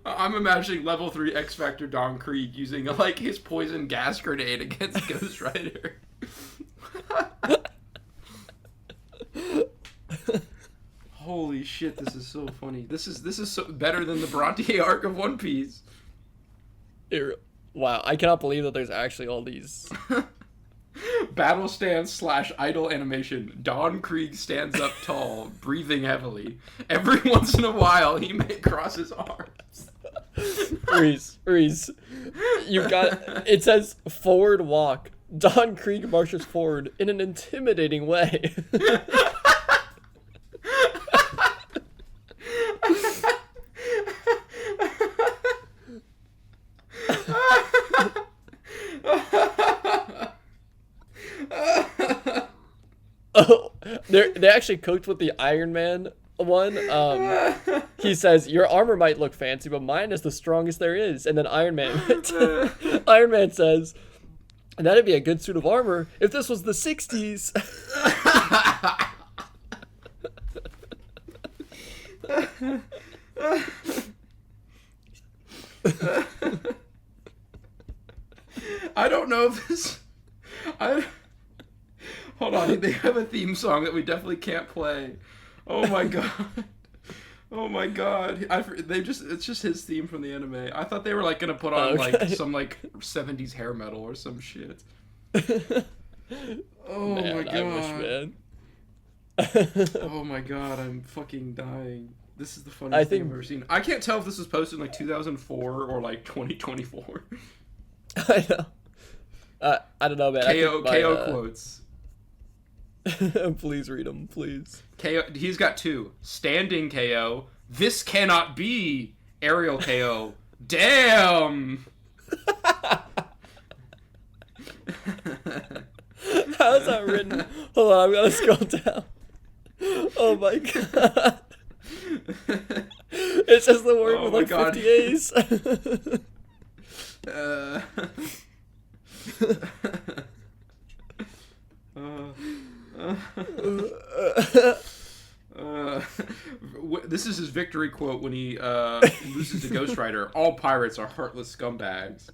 I'm imagining level 3 X Factor Don Krieg using like his poison gas grenade against Ghost Rider. Holy shit, this is so funny. This is so better than the Baratie arc of One Piece. Wow, I cannot believe that there's actually all these. Battle stance / idle animation. Don Krieg stands up tall, breathing heavily. Every once in a while, he may cross his arms. Reece, you've got... It says forward walk. Don Krieg marches forward in an intimidating way. Oh, they actually cooked with the Iron Man one. He says, your armor might look fancy, but mine is the strongest there is. And then Iron Man says, that'd be a good suit of armor if this was the 60s. I don't know if this... Hold on, they have a theme song that we definitely can't play. Oh my god. Oh my god. It's just his theme from the anime. I thought they were like gonna put on like some like 70s hair metal or some shit. Oh man, my god. I wish, man. Oh my god, I'm fucking dying. This is the funniest thing I've ever seen. I can't tell if this was posted in like 2004 or like 2024. I know. I don't know, man. KO quotes. Please read them, please. KO. He's got two. Standing KO. This cannot be. Aerial KO. Damn. How's that written? Hold on, I'm gonna scroll down. Oh my god. It's just the word with like god. 50 A's. This is his victory quote when he loses to Ghost Rider. All pirates are heartless scumbags.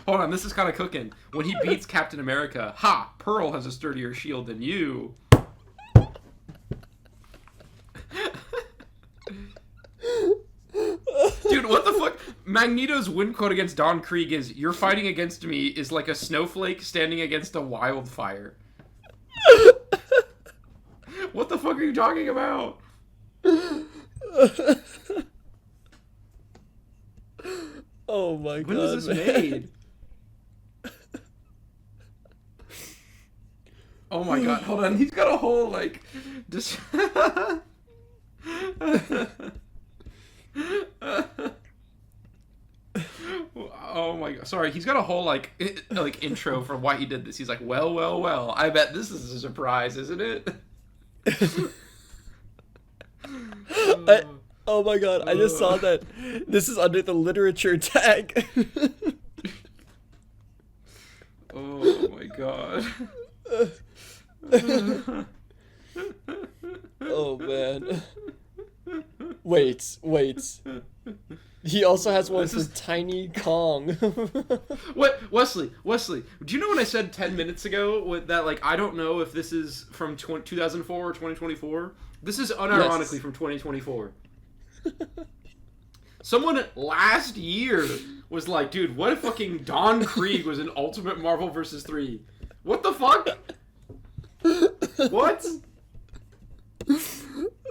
Hold on, this is kind of cooking. When he beats Captain America, ha! Pearl has a sturdier shield than you. Dude, what the fuck? Magneto's win quote against Don Krieg is, "You're fighting against me is like a snowflake standing against a wildfire." What the fuck are you talking about? Oh my god. When was this made? Oh my god, hold on. He's got a whole, like, just... Oh my god. Sorry, he's got a whole, like intro for why he did this. He's like, well. I bet this is a surprise, isn't it? Oh my god, I just saw that this is under the literature tag. Oh my god. Oh man. Wait. He also has one for Tiny Kong. What, Wesley? Do you know when I said 10 minutes ago with that, like, I don't know if this is from 2004 or 2024? This is unironically from 2024. Someone last year was like, dude, what if fucking Don Krieg was in Ultimate Marvel vs. 3? What the fuck? What?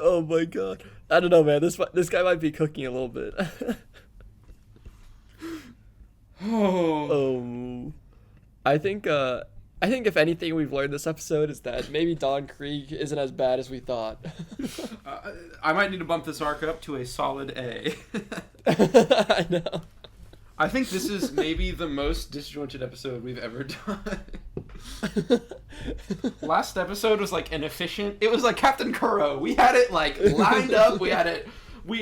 Oh my god. I don't know, man. This guy might be cooking a little bit. Oh. I think if anything we've learned this episode is that maybe Don Krieg isn't as bad as we thought. I might need to bump this arc up to a solid A. I know. I think this is maybe the most disjointed episode we've ever done. Last episode was like an efficient... It was like Captain Kuro. We had it like lined up. It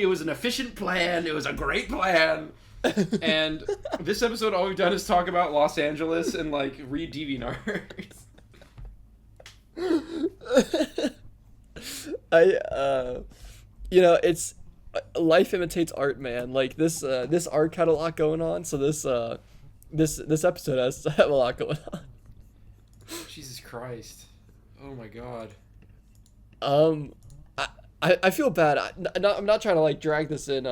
was an efficient plan. It was a great plan. And this episode, all we've done is talk about Los Angeles and like read DeviantArt. It's life imitates art, man. Like this arc had a lot going on, so this episode has to have a lot going on. Jesus Christ! Oh my god. I feel bad. I'm not trying to like drag this in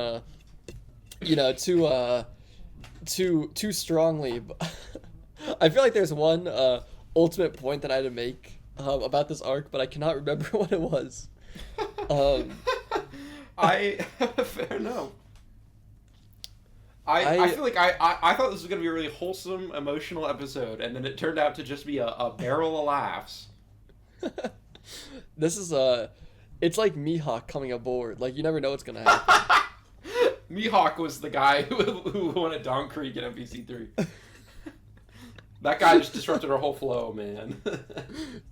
too strongly, but I feel like there's one ultimate point that I had to make about this arc, but I cannot remember what it was. Fair enough. I feel like I thought this was gonna be a really wholesome, emotional episode, and then it turned out to just be a barrel of laughs. This is it's like Mihawk coming aboard. Like you never know what's gonna happen. Mihawk was the guy who wanted Don Krieg in MVC3. That guy just disrupted our whole flow, man.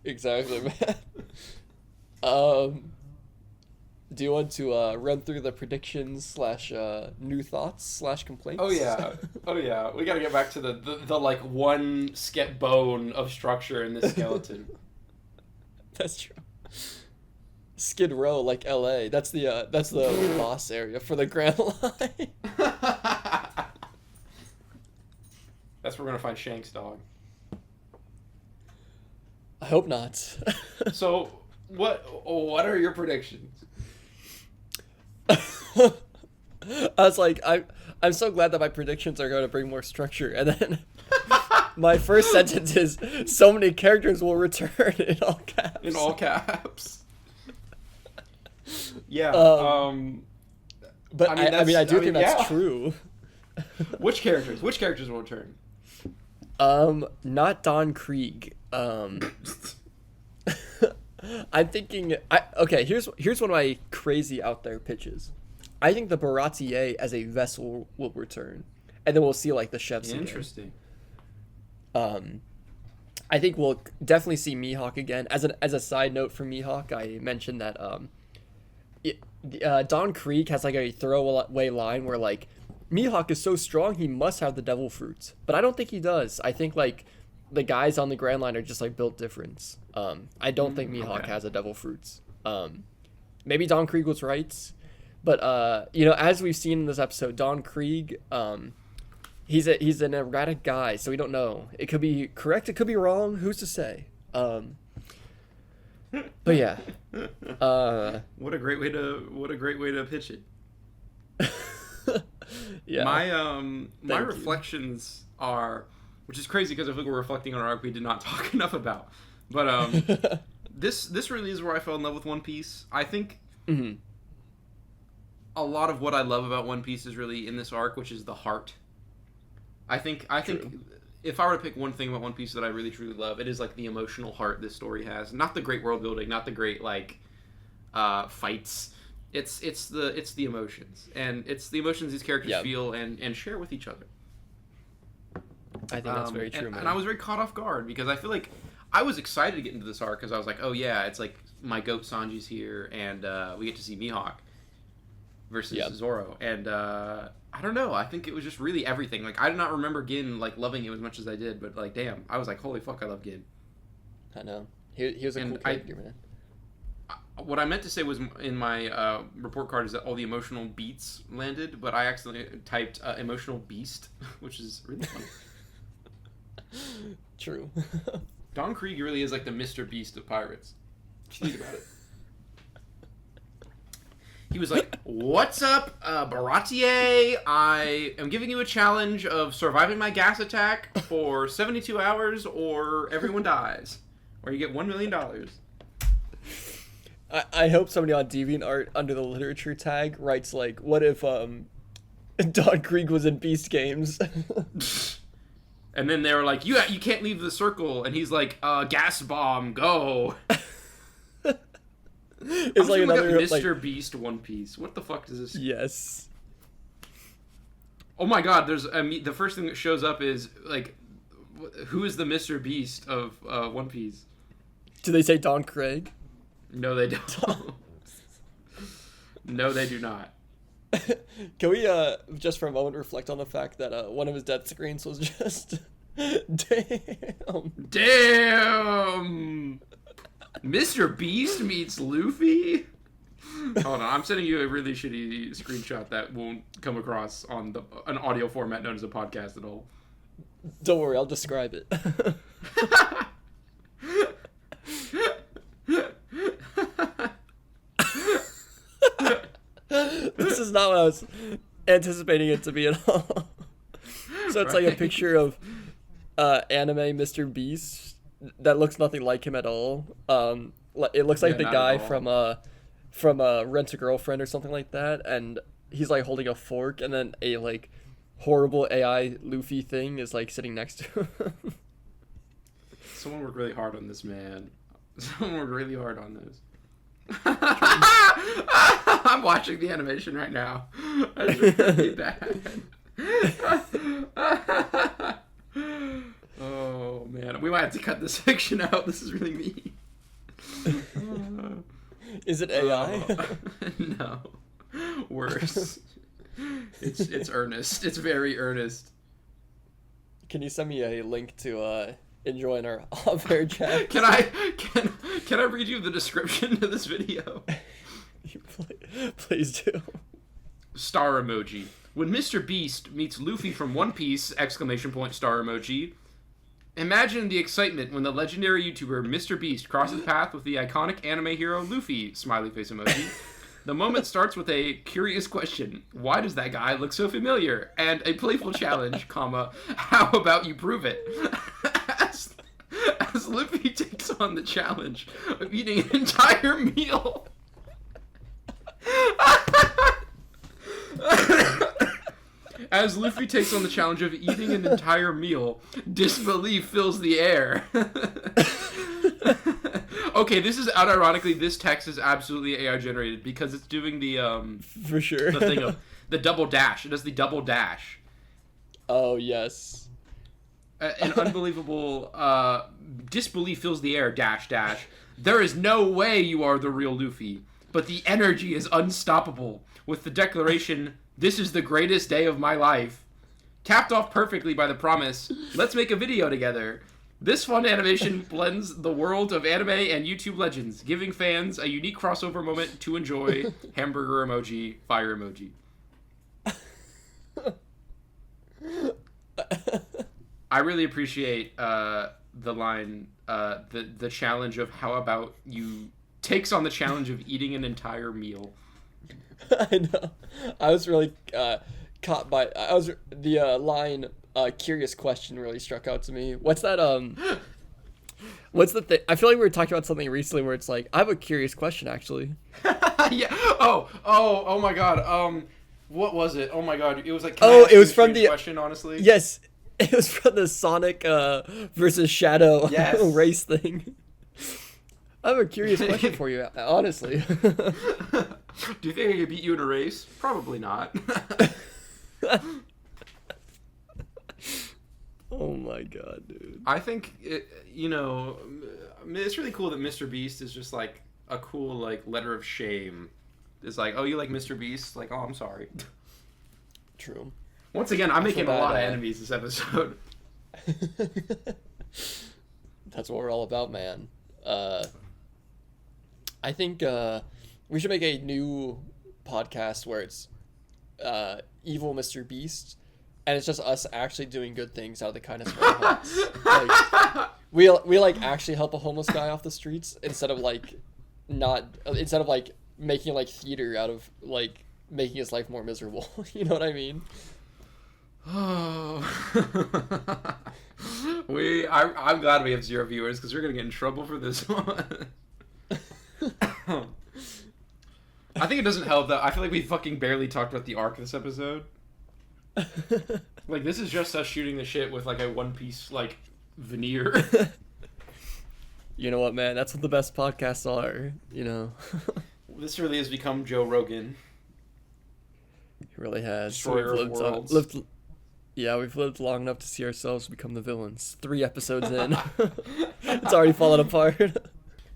Exactly, man. Do you want to run through the predictions / new thoughts / complaints? Oh yeah. We gotta get back to the like one bone of structure in this skeleton. That's true. Skid Row, like LA. That's the boss area for the Grand Line. That's where we're gonna find Shank's dog. I hope not. So, what are your predictions? I was like, I'm so glad that my predictions are going to bring more structure, and then my first sentence is, so many characters will return in all caps. In all caps. Yeah. But I think that's true. Which characters will return? Not Don Krieg. I'm thinking. Okay. Here's one of my crazy out there pitches. I think the Baratie as a vessel will return, and then we'll see like the chefs. Interesting. Again. I think we'll definitely see Mihawk again. As a side note for Mihawk, I mentioned that Don Krieg has like a throwaway line where like Mihawk is so strong he must have the devil fruits, but I don't think he does. I think like the guys on the Grand Line are just like built different. I don't think Mihawk has a devil fruits. Maybe Don Krieg was right, but as we've seen in this episode, Don Krieg he's an erratic guy, so we don't know. It could be correct, it could be wrong. Who's to say? But yeah, what a great way to pitch it. yeah. My reflections are, which is crazy because I think we're reflecting on an arc we did not talk enough about. But this really is where I fell in love with One Piece. I think a lot of what I love about One Piece is really in this arc, which is the heart. I think if I were to pick one thing about One Piece that I really truly love, it is like the emotional heart this story has. Not the great world building, not the great like fights. It's the emotions, and it's the emotions these characters feel and share with each other. I think that's very true, man. And I was very caught off guard because I feel like I was excited to get into this arc because I was like, oh yeah, it's like my goat Sanji's here, and we get to see Mihawk versus Zoro, and I don't know. I think it was just really everything. Like, I do not remember Gin like loving him as much as I did, but like, damn, I was like, holy fuck, I love Gin. I know. He was a cool character, man. What I meant to say was in my report card is that all the emotional beats landed, but I accidentally typed emotional beast, which is really funny. True. Don Krieg really is like the Mr. Beast of pirates. If you think about it. He was like, what's up, Baratie? I am giving you a challenge of surviving my gas attack for 72 hours or everyone dies. Or you get $1 million. I hope somebody on DeviantArt under the literature tag writes like, what if Don Krieg was in Beast Games? And then they were like, you can't leave the circle. And he's like, gas bomb, go. It's like another Mr. Beast One Piece. What the fuck is this? Yes. Oh my god, there's the first thing that shows up is like, who is the Mr. Beast of One Piece? Do they say Don Krieg? No, they don't. No, they do not. Can we just for a moment reflect on the fact that one of his death screens was just damn Mr. Beast meets Luffy? Hold on, I'm sending you a really shitty screenshot that won't come across on an audio format known as a podcast at all. Don't worry, I'll describe it. This is not what I was anticipating it to be at all. So it's like a picture of anime Mr. Beast that looks nothing like him at all. It looks like the guy from Rent a Girlfriend or something like that, and he's like holding a fork, and then a like horrible AI Luffy thing is like sitting next to him. Someone worked really hard on this, man. Someone worked really hard on this. I'm watching the animation right now. That's really bad. Oh man, we might have to cut this section out. This is really mean. Is it AI? No, worse. It's earnest. It's very earnest. Can you send me a link to enjoying our off-air chat? Can I read you the description to this video? Please do. Star emoji. When Mr. Beast meets Luffy from One Piece! ! Star emoji. Imagine the excitement when the legendary YouTuber Mr. Beast crosses path with the iconic anime hero Luffy! Smiley face emoji. The moment starts with a curious question. Why does that guy look so familiar? And a playful challenge, comma, how about you prove it? As Luffy takes on the challenge of eating an entire meal. As Luffy takes on the challenge of eating an entire meal, disbelief fills the air. Okay, this is unironically, this text is absolutely AI generated because it's doing the for sure the thing of the double dash. It does the double dash. Oh yes. An unbelievable disbelief fills the air. Dash dash. There is no way you are the real Luffy, but the energy is unstoppable. With the declaration, "This is the greatest day of my life," capped off perfectly by the promise, "Let's make a video together." This fun animation blends the world of anime and YouTube legends, giving fans a unique crossover moment to enjoy. Hamburger emoji, fire emoji. I really appreciate the line, the challenge of how about you takes on the challenge of eating an entire meal. I know. I was really caught by. I was the line. Curious question really struck out to me. What's that? What's the thing? I feel like we were talking about something recently where it's like, I have a curious question actually. Yeah. Oh my God. What was it? Oh my God. It was like. It was from the question. Honestly. Yes, it was from the Sonic versus Shadow Yes. race thing. I have a curious question for you, honestly. Do you think I could beat you in a race? Probably not. Oh my God, dude. I think it's really cool that Mr. Beast is just like a cool like letter of shame. It's like, oh, you like Mr. Beast? Like, oh, I'm sorry. True. Once again, I'm making a lot of enemies this episode. That's what we're all about, man. I think we should make a new podcast where it's evil Mr. Beast, and it's just us actually doing good things out of the kindness of our hearts. Like, we like actually help a homeless guy off the streets instead of like making like theater out of like making his life more miserable. You know what I mean? Oh. I'm glad we have 0 viewers because we're gonna get in trouble for this one. I think it doesn't help that I feel like we fucking barely talked about the arc this episode. Like, this is just us shooting the shit with like a One Piece like veneer. You know what, man? That's what the best podcasts are. You know. This really has become Joe Rogan. It really has. Destroyer of worlds. We've lived long enough to see ourselves become the villains. 3 episodes in. It's already fallen apart. If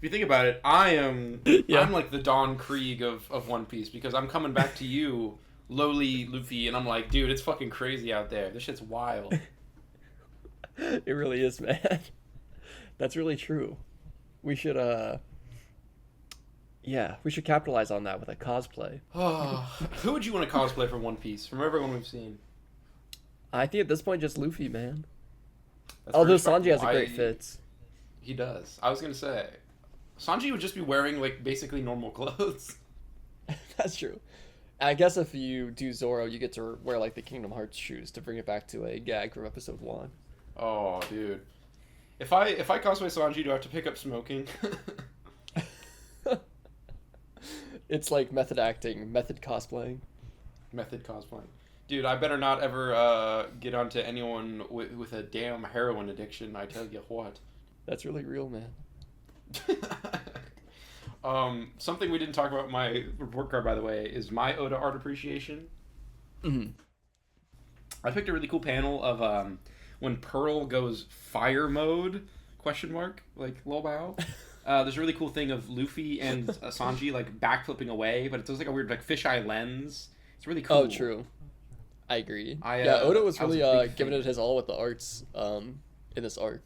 you think about it, I'm like the Don Krieg of One Piece because I'm coming back to you, lowly Luffy, and I'm like, dude, it's fucking crazy out there. This shit's wild. It really is, man. That's really true. We should we should capitalize on that with a cosplay. Who would you want to cosplay from One Piece? From everyone we've seen. I think at this point just Luffy, man. That's although Sanji has a great fit. He does. I was gonna say, Sanji would just be wearing like basically normal clothes. That's true. I guess if you do Zoro, you get to wear like the Kingdom Hearts shoes to bring it back to a gag from episode 1. Oh, dude. If I cosplay Sanji, do I have to pick up smoking? It's like method acting, method cosplaying. Method cosplaying. Dude, I better not ever get onto anyone with a damn heroin addiction, I tell you what. That's really real, man. Something we didn't talk about in my report card, by the way, is my Oda art appreciation. Mm-hmm. I picked a really cool panel of when Pearl goes fire mode, ? Like, lol bow. There's a really cool thing of Luffy and Sanji, like, backflipping away, but it does like a weird, like, fisheye lens. It's really cool. Oh, true. I agree. Oda was really giving it his all with the arts in this arc.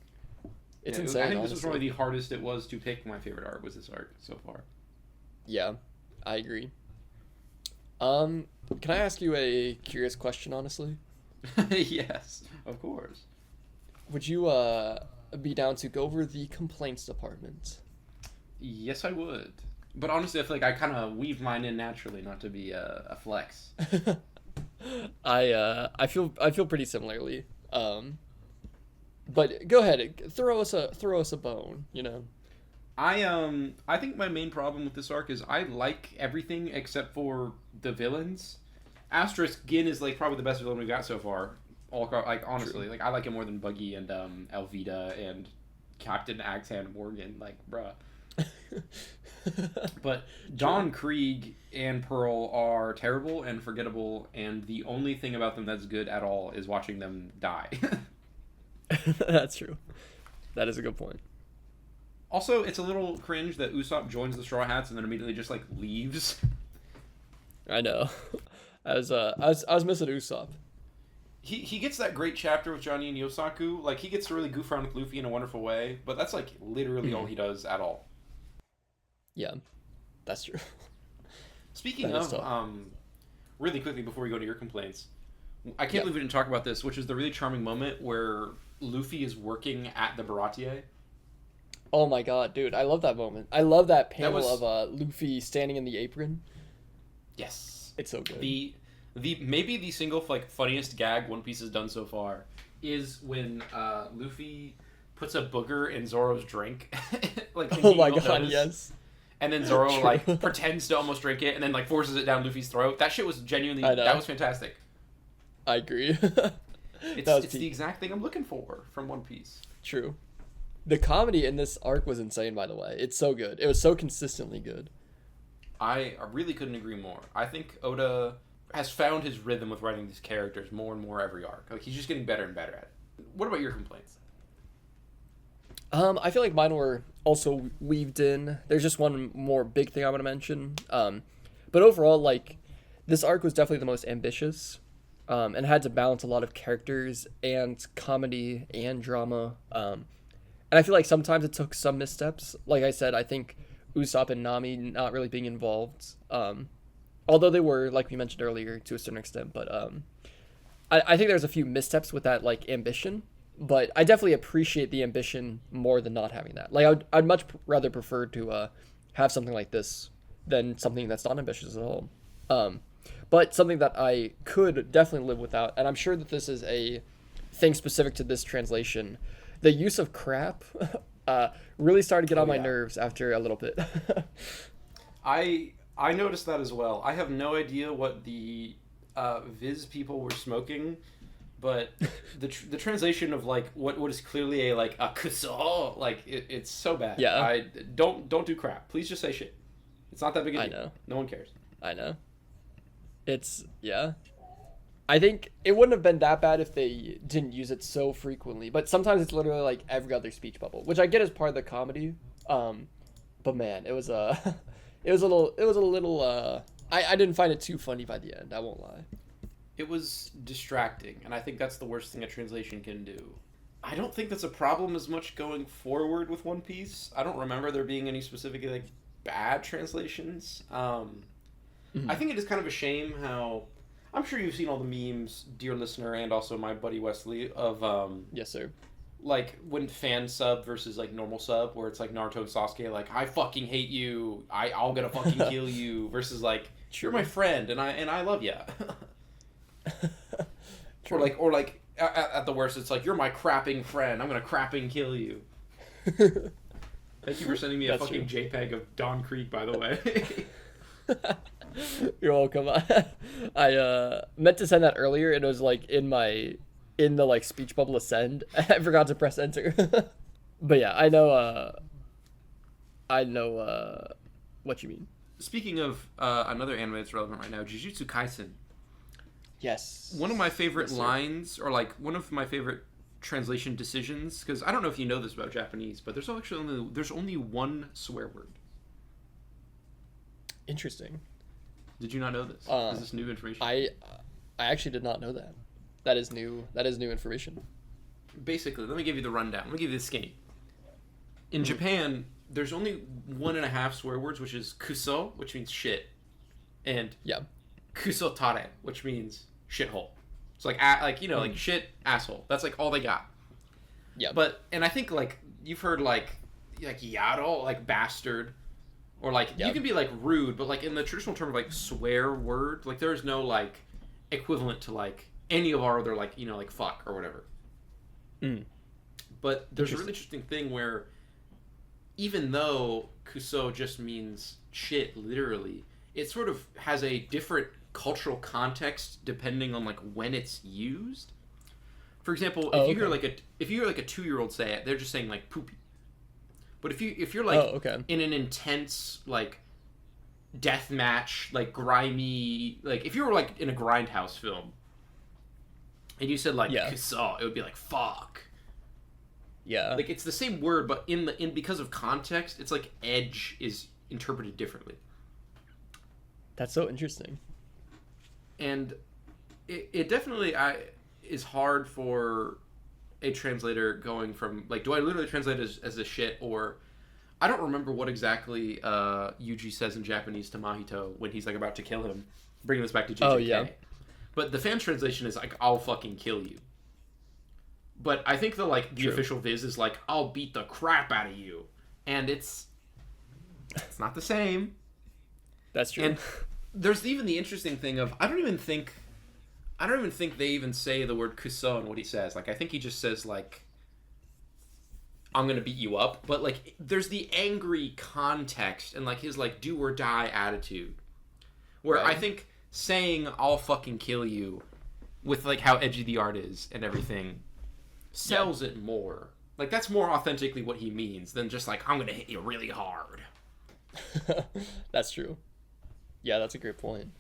It's insane, I think honestly. this was probably the hardest it was to pick my favorite art, was this art so far. Yeah, I agree. Can I ask you a curious question, honestly? Yes, of course. Would you be down to go over the complaints department? Yes, I would. But honestly, I feel like I kind of weave mine in naturally, not to be a flex. I feel pretty similarly. But go ahead, throw us a bone, you know. I think my main problem with this arc is I like everything except for the villains. Asterisk Gin is like probably the best villain we've got so far. Like honestly, True. like I like him more than Buggy and Elvita and Captain Axehand Morgan. Like, bruh. But Don Krieg and Pearl are terrible and forgettable, and the only thing about them that's good at all is watching them die. That's true. That is a good point. Also, it's a little cringe that Usopp joins the Straw Hats and then immediately just like leaves. I know. I was missing Usopp. He gets that great chapter with Johnny and Yosaku. Like, he gets to really goof around with Luffy in a wonderful way, but that's like literally all he does at all. Yeah, that's true. Speaking of, really quickly before we go to your complaints, I can't believe we didn't talk about this, which is the really charming moment where Luffy is working at the Baratie. Oh my god, dude, I love that moment. I love that panel was... of Luffy standing in the apron. Yes. It's so good. The maybe the single like funniest gag One Piece has done so far is when Luffy puts a booger in Zoro's drink. Like, oh my god, yes. And then Zoro like pretends to almost drink it and then like forces it down Luffy's throat. That shit was genuinely that was fantastic. I agree. It's the exact thing I'm looking for from One Piece. True. The comedy in this arc was insane, by the way. It's so good. It was so consistently good. I really couldn't agree more. I think Oda has found his rhythm with writing these characters more and more every arc. Like, he's just getting better and better at it. What about your complaints? I feel like mine were also weaved in. There's just one more big thing I want to mention. But overall, like, this arc was definitely the most ambitious, and had to balance a lot of characters and comedy and drama. And I feel like sometimes it took some missteps. Like I said, I think Usopp and Nami not really being involved, although they were, like we mentioned earlier, to a certain extent. But I think there's a few missteps with that, like, ambition. But I definitely appreciate the ambition more than not having that. Like, I'd much rather prefer to have something like this than something that's not ambitious at all. But something that I could definitely live without, and I'm sure that this is a thing specific to this translation, the use of crap really started to get on my nerves after a little bit. I noticed that as well. I have no idea what the Viz people were smoking, but the translation of like what is clearly a kuso, like it's so bad. Yeah. I don't do crap. Please just say shit. It's not that big a deal. I know. No one cares. I know. I think it wouldn't have been that bad if they didn't use it so frequently, but sometimes it's literally like every other speech bubble, which I get as part of the comedy. But man, it was a little I didn't find it too funny by the end, I won't lie. It was distracting, and I think that's the worst thing a translation can do. I don't think that's a problem as much going forward with One Piece. I don't remember there being any specifically like bad translations. I think it is kind of a shame how, I'm sure you've seen all the memes, dear listener, and also my buddy Wesley, of yes sir, like when fan sub versus like normal sub, where it's like Naruto and Sasuke like, I fucking hate you, I'm gonna fucking kill you, versus like, you're my friend and I love ya. or like at the worst it's like, you're my crapping friend, I'm gonna crapping kill you. Thank you for sending me a fucking JPEG of Don Creek, by the way. You're welcome. I meant to send that earlier, and it was like in the like speech bubble to send. I forgot to press enter. But yeah, I know what you mean. Speaking of another anime that's relevant right now, Jujutsu Kaisen. Yes. One of my favorite lines, or like one of my favorite translation decisions, because I don't know if you know this about Japanese, but there's only one swear word. Interesting. Did you not know this? Is this new information? I actually did not know that. That is new information. Basically, let me give you the rundown. Let me give you the skinny. In Japan, there's only 1.5 swear words, which is kuso, which means shit, and kusotare, which means shithole. It's like like shit, asshole. That's like all they got. Yeah. And I think like you've heard like yaro, like bastard, or like you can be like rude, but like in the traditional term of like swear word, like there's no like equivalent to like any of our other like like fuck or whatever. But there's a really interesting thing where even though kuso just means shit literally, it sort of has a different cultural context depending on like when it's used. For example, if you hear like a 2-year-old say it, they're just saying like poopy. But if you're like in an intense like death match, like grimy, like if you were like in a grindhouse film and you said like kuso, it would be like fuck. Yeah. Like it's the same word, but in because of context, it's like edge is interpreted differently. That's so interesting. And it definitely is hard for a translator going from like, do I literally translate as a shit, or I don't remember what exactly Yuji says in Japanese to Mahito when he's like about to kill him. Bringing this back to JJK. Oh, yeah. But the fan translation is like, I'll fucking kill you. But I think the True. official viz is like, I'll beat the crap out of you, and it's not the same. That's true. And there's even the interesting thing of I don't even think they even say the word kuso in what he says. Like I think he just says like, I'm gonna beat you up. But like there's the angry context and like his like do or die attitude. Where Right. I think saying I'll fucking kill you with like how edgy the art is and everything sells it more. Like that's more authentically what he means than just like I'm gonna hit you really hard. That's true. Yeah, that's a great point.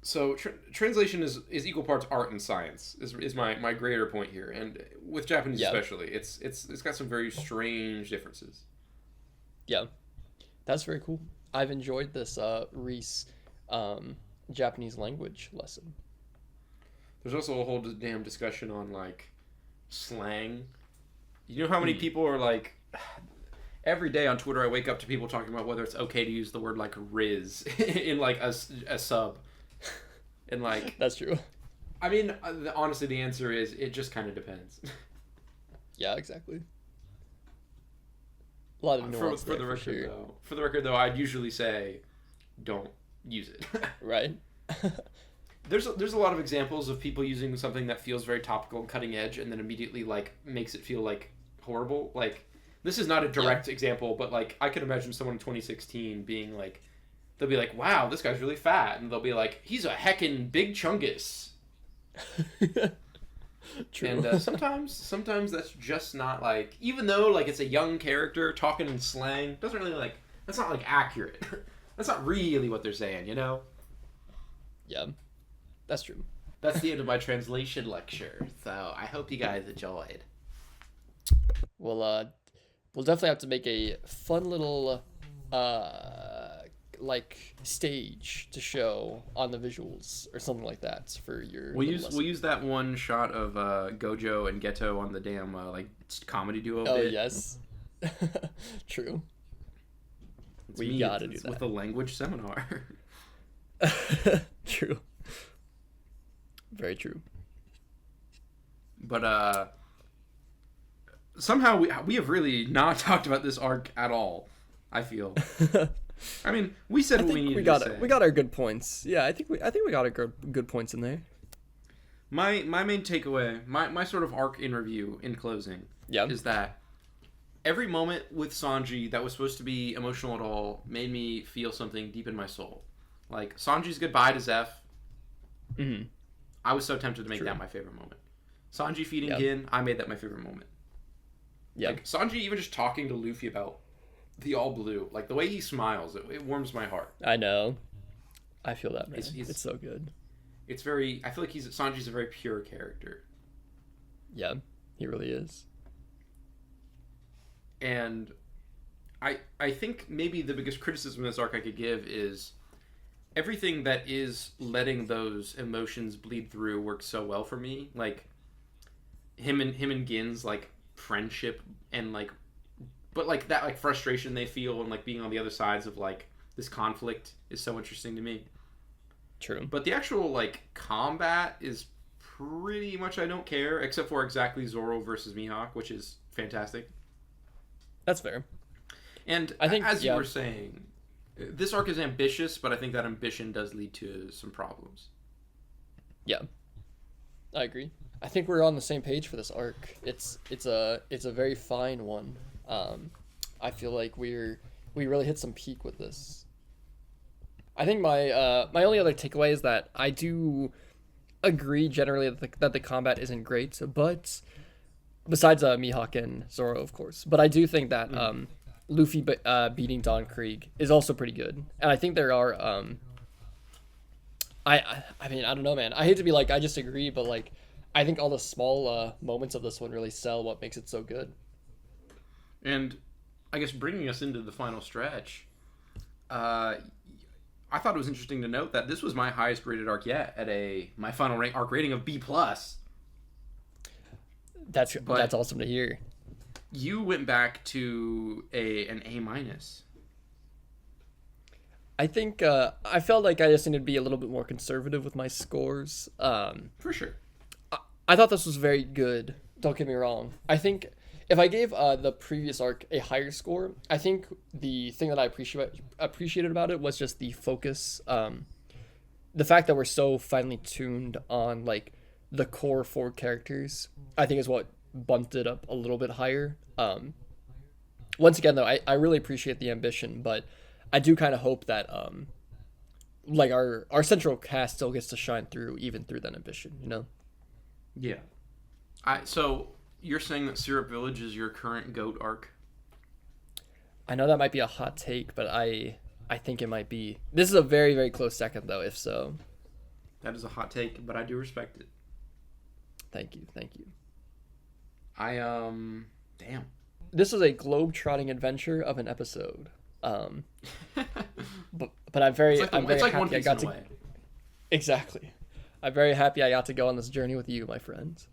So translation is equal parts art and science is my greater point here, and with Japanese especially, it's got some very strange differences. Yeah, that's very cool. I've enjoyed this Reece Japanese language lesson. There's also a whole damn discussion on like slang. You know how many people are like every day on Twitter I wake up to people talking about whether it's okay to use the word like Riz in like a sub. And like That's true. I mean, honestly, the answer is it just kind of depends. Yeah, exactly. A lot of nuance for the record sure. though. For the record though, I'd usually say, don't use it. Right. There's a lot of examples of people using something that feels very topical and cutting edge, and then immediately like makes it feel like horrible. Like this is not a direct example, but like I could imagine someone in 2016 being like. They'll be like, wow, this guy's really fat. And they'll be like, he's a heckin' big chungus. True. And sometimes that's just not like, even though like it's a young character talking in slang, doesn't really like, that's not like accurate. That's not really what they're saying, you know? Yeah, that's true. That's the end of my translation lecture. So I hope you guys enjoyed. We'll definitely have to make a fun little like stage to show on the visuals or something like that for your We'll use that one shot of Gojo and Geto on the damn like comedy duo bit. Yes. True. We me. gotta do It's that with a language seminar. True. Very true. But somehow we have really not talked about this arc at all, I feel. I mean, we said what we needed to say. We got our good points. Yeah, I think we got our good points in there. My main takeaway, my sort of arc in review in closing, is that every moment with Sanji that was supposed to be emotional at all made me feel something deep in my soul. Like Sanji's goodbye to Zeph. Mm-hmm. I was so tempted to make that my favorite moment. Sanji feeding Gin, I made that my favorite moment. Yeah. Like Sanji even just talking to Luffy about the all blue, like the way he smiles, it warms my heart. I know. I feel that, man. It's so good. It's very. I feel like Sanji's a very pure character. Yeah, he really is. And I think maybe the biggest criticism of this arc I could give is everything that is letting those emotions bleed through works so well for me. Like him and Gin's like friendship and like, but like that like frustration they feel and like being on the other sides of like this conflict is so interesting to me. True. But the actual like combat is pretty much I don't care, except for exactly Zoro versus Mihawk, which is fantastic. That's fair. And I think, as you were saying, this arc is ambitious, but I think that ambition does lead to some problems. Yeah, I agree. I think we're on the same page for this arc. It's a very fine one. I feel like we really hit some peak with this. I think my only other takeaway is that I do agree generally that the combat isn't great, but besides Mihawk and Zoro, of course. But I do think that Luffy beating Don Krieg is also pretty good, and I think there are. I mean, I don't know, man. I hate to be like I just agree, but like I think all the small moments of this one really sell what makes it so good. And I guess bringing us into the final stretch, I thought it was interesting to note that this was my highest rated arc yet at my final arc rating of B+. That's awesome to hear. You went back to an A-. I think I felt like I just needed to be a little bit more conservative with my scores. For sure. I thought this was very good. Don't get me wrong. I think if I gave the previous arc a higher score, I think the thing that I appreciated about it was just the focus, the fact that we're so finely tuned on like the core four characters. I think is what bumped it up a little bit higher. Once again, though, I really appreciate the ambition, but I do kind of hope that like our central cast still gets to shine through even through that ambition, you know? Yeah. So you're saying that Syrup Village is your current GOAT arc? I know that might be a hot take, but I think it might be. This is a very, very close second, though, if so. That is a hot take, but I do respect it. Thank you, thank you. Damn. This was a globe-trotting adventure of an episode. But I'm very, I'm very happy I got to. Exactly. I'm very happy I got to go on this journey with you, my friends.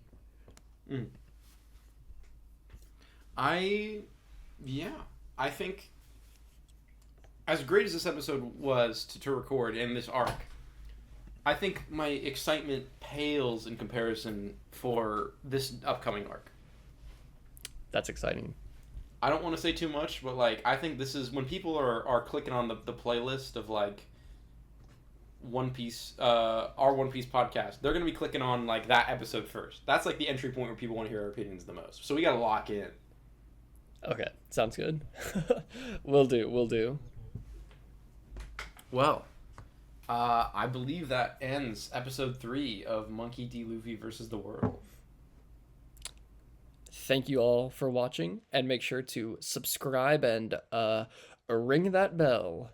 I think as great as this episode was to record in this arc, I think my excitement pales in comparison for this upcoming arc. That's exciting. I don't want to say too much, but like I think this is when people are clicking on the playlist of like One Piece, our One Piece podcast, they're gonna be clicking on like that episode first. That's like the entry point where people want to hear our opinions the most. So we gotta lock in. Okay, sounds good. Will do. Well, I believe that ends episode 3 of Monkey D. Luffy versus the World. Thank you all for watching, and make sure to subscribe and ring that bell.